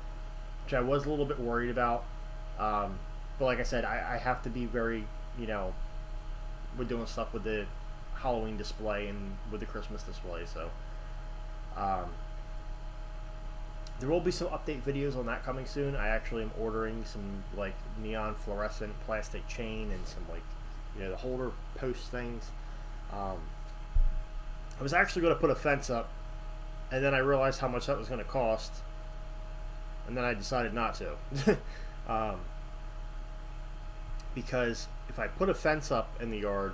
which I was a little bit worried about. But like I said, I have to be very, we're doing stuff with the Halloween display and with the Christmas display. So there will be some update videos on that coming soon. I actually am ordering some like neon fluorescent plastic chain and some like, the holder post things. I was actually going to put a fence up, and then I realized how much that was going to cost, and then I decided not to. Because if I put a fence up in the yard,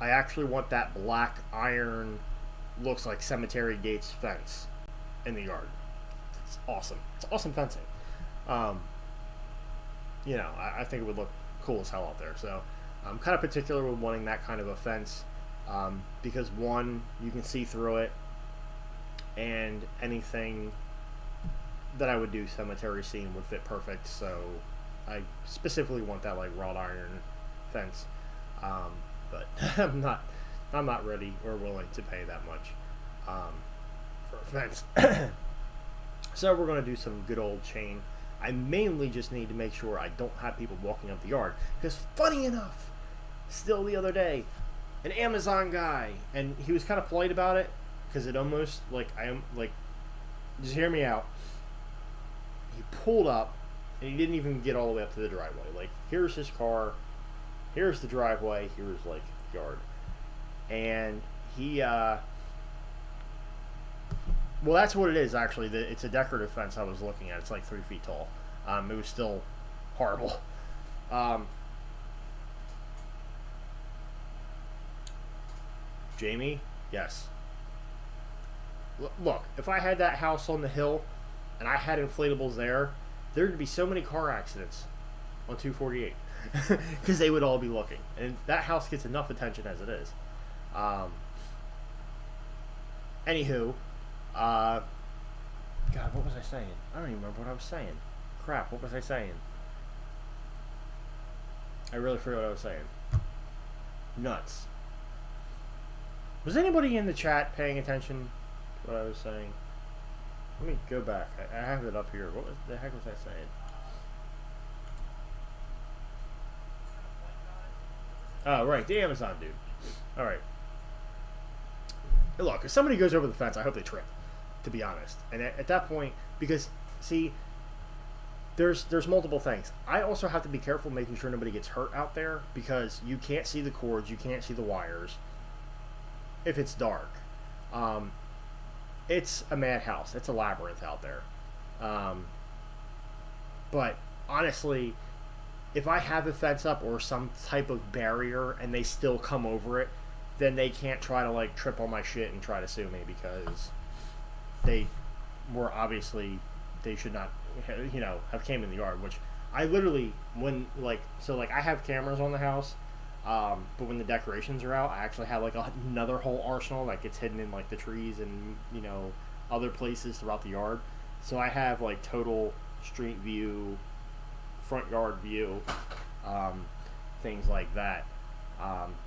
I actually want that black iron, looks like cemetery gates fence in the yard. It's awesome. It's awesome fencing. I think it would look cool as hell out there. So I'm kind of particular with wanting that kind of a fence. Because one, you can see through it, and anything that I would do cemetery scene would fit perfect. So I specifically want that like wrought iron fence, but I'm not ready or willing to pay that much for a fence. So we're gonna do some good old chain. I mainly just need to make sure I don't have people walking up the yard, because funny enough, still the other day, an Amazon guy, and he was kind of polite about it, because it almost, just hear me out. He pulled up, and he didn't even get all the way up to the driveway. Like, here's his car, here's the driveway, here's, the yard. And he, well, that's what it is, actually. It's a decorative fence I was looking at. It's like 3 feet tall. It was still horrible. Jamie, yes. Look, if I had that house on the hill and I had inflatables there, there'd be so many car accidents on 248 because they would all be looking. And that house gets enough attention as it is. Anywho, God, what was I saying? I don't even remember what I was saying. Crap, what was I saying? I really forgot what I was saying. Nuts. Was anybody in the chat paying attention to what I was saying? Let me go back. I have it up here. What the heck was I saying? Oh, right. The Amazon dude. All right. Look, if somebody goes over the fence, I hope they trip, to be honest. And at that point, because, see, there's multiple things. I also have to be careful making sure nobody gets hurt out there, because you can't see the cords, you can't see the wires if it's dark. It's a madhouse. It's a labyrinth out there. But honestly, if I have a fence up or some type of barrier and they still come over it, then they can't try to trip on my shit and try to sue me, because they were obviously, they should not, have came in the yard, which I literally, I have cameras on the house. But when the decorations are out, I actually have like another whole arsenal that gets hidden in like the trees and other places throughout the yard. So I have like total street view, front yard view, things like that,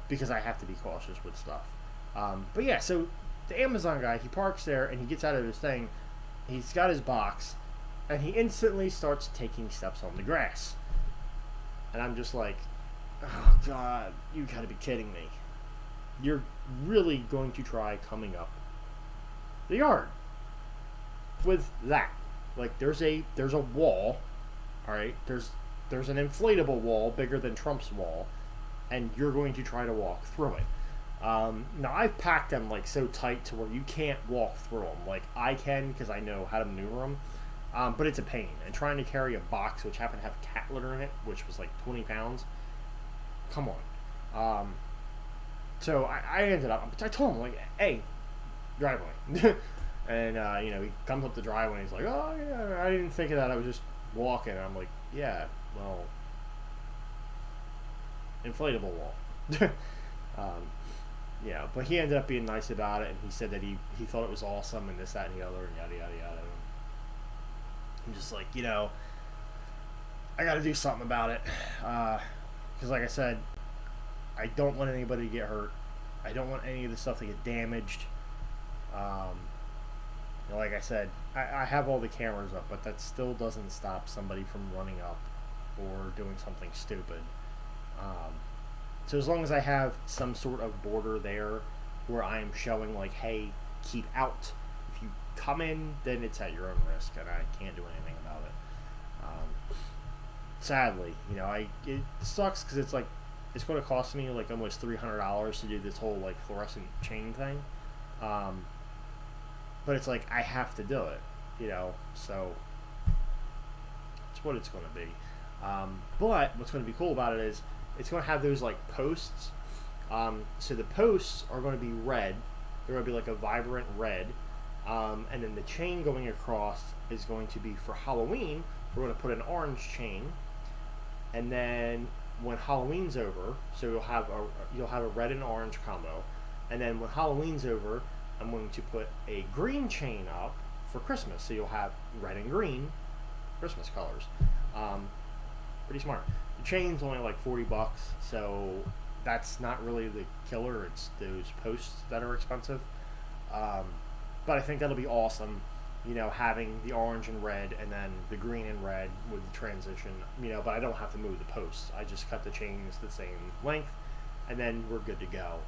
because I have to be cautious with stuff. But yeah, so the Amazon guy, he parks there and he gets out of his thing. He's got his box, and he instantly starts taking steps on the grass. And I'm just like, oh God, you gotta be kidding me. You're really going to try coming up the yard with that. Like, there's a wall, alright? There's an inflatable wall bigger than Trump's wall, and you're going to try to walk through it. Now, I've packed them like so tight to where you can't walk through them. Like, I can because I know how to maneuver them. But it's a pain. And trying to carry a box which happened to have cat litter in it, which was like 20 pounds, come on. So I ended up, I told him, like, hey, driveway. And, he comes up the driveway and he's like, oh, yeah, I didn't think of that. I was just walking. And I'm like, yeah, well, inflatable wall. Yeah, but he ended up being nice about it, and he said that he thought it was awesome and this, that, and the other, and yada, yada, yada. I'm just like, I got to do something about it. Because like I said, I don't want anybody to get hurt. I don't want any of the stuff to get damaged. Like I said, I have all the cameras up, but that still doesn't stop somebody from running up or doing something stupid. So as long as I have some sort of border there where I am showing, like, hey, keep out. If you come in, then it's at your own risk, and I can't do anything about it. Sadly, it sucks because it's like, it's going to cost me like almost $300 to do this whole like fluorescent chain thing. But it's like, I have to do it, so it's what it's going to be. But what's going to be cool about it is it's going to have those like posts. So the posts are going to be red. They're going to be like a vibrant red. And then the chain going across is going to be for Halloween. We're going to put an orange chain. And then when Halloween's over, so you'll have a red and orange combo. And then when Halloween's over, I'm going to put a green chain up for Christmas. So you'll have red and green Christmas colors. Pretty smart. The chain's only like $40, so that's not really the killer. It's those posts that are expensive. But I think that'll be awesome, having the orange and red and then the green and red with the transition, but I don't have to move the posts. I just cut the chains the same length, and then we're good to go.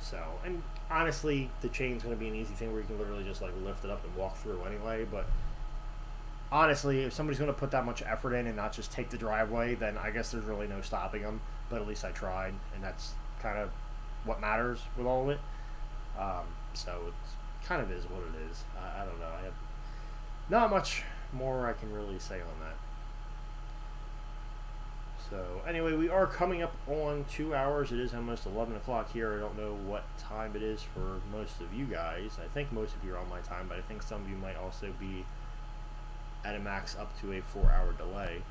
So, and honestly, the chain's going to be an easy thing where you can literally just like lift it up and walk through anyway, but honestly, if somebody's going to put that much effort in and not just take the driveway, then I guess there's really no stopping them, but at least I tried, and that's kind of what matters with all of it. So it kind of is what it is. I don't know. I have not much more I can really say on that. So anyway, we are coming up on 2 hours. It is almost 11 o'clock here. I don't know what time it is for most of you guys. I think most of you are on my time, but I think some of you might also be at a max up to a 4-hour delay.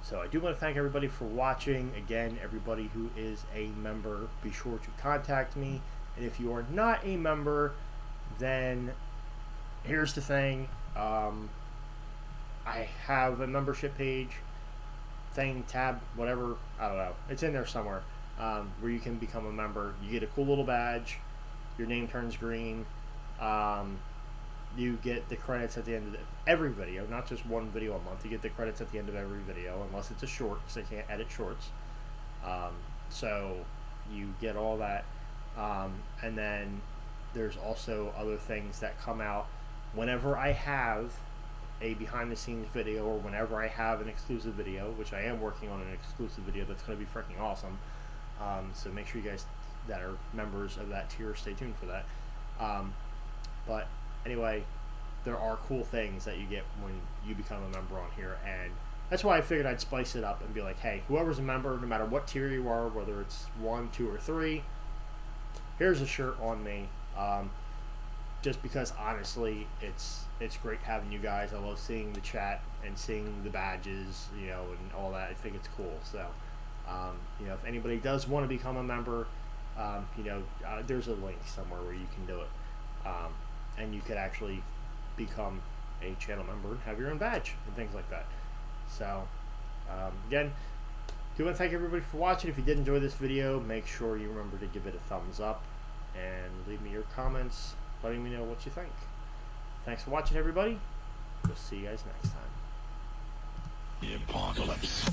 So I do want to thank everybody for watching. Again, everybody who is a member, be sure to contact me. And if you are not a member, then here's the thing. I have a membership page, thing, tab, whatever. I don't know. It's in there somewhere, where you can become a member. You get a cool little badge. Your name turns green. You get the credits at the end of every video, not just one video a month. You get the credits at the end of every video, unless it's a short, because I can't edit shorts. So you get all that. And then there's also other things that come out whenever I have a behind-the-scenes video, or whenever I have an exclusive video, which I am working on an exclusive video that's going to be freaking awesome. So make sure you guys that are members of that tier stay tuned for that. But anyway, there are cool things that you get when you become a member on here, and that's why I figured I'd spice it up and be like, hey, whoever's a member, no matter what tier you are, whether it's 1, 2, or 3, here's a shirt on me. just because honestly, it's great having you guys. I love seeing the chat and seeing the badges, you know, and all that. I think it's cool. So, you know, if anybody does want to become a member, you know, there's a link somewhere where you can do it, and you could actually become a channel member and have your own badge and things like that. So, again, I want to thank everybody for watching. If you did enjoy this video, make sure you remember to give it a thumbs up and leave me your comments letting me know what you think. Thanks for watching, everybody. We'll see you guys next time. The apocalypse.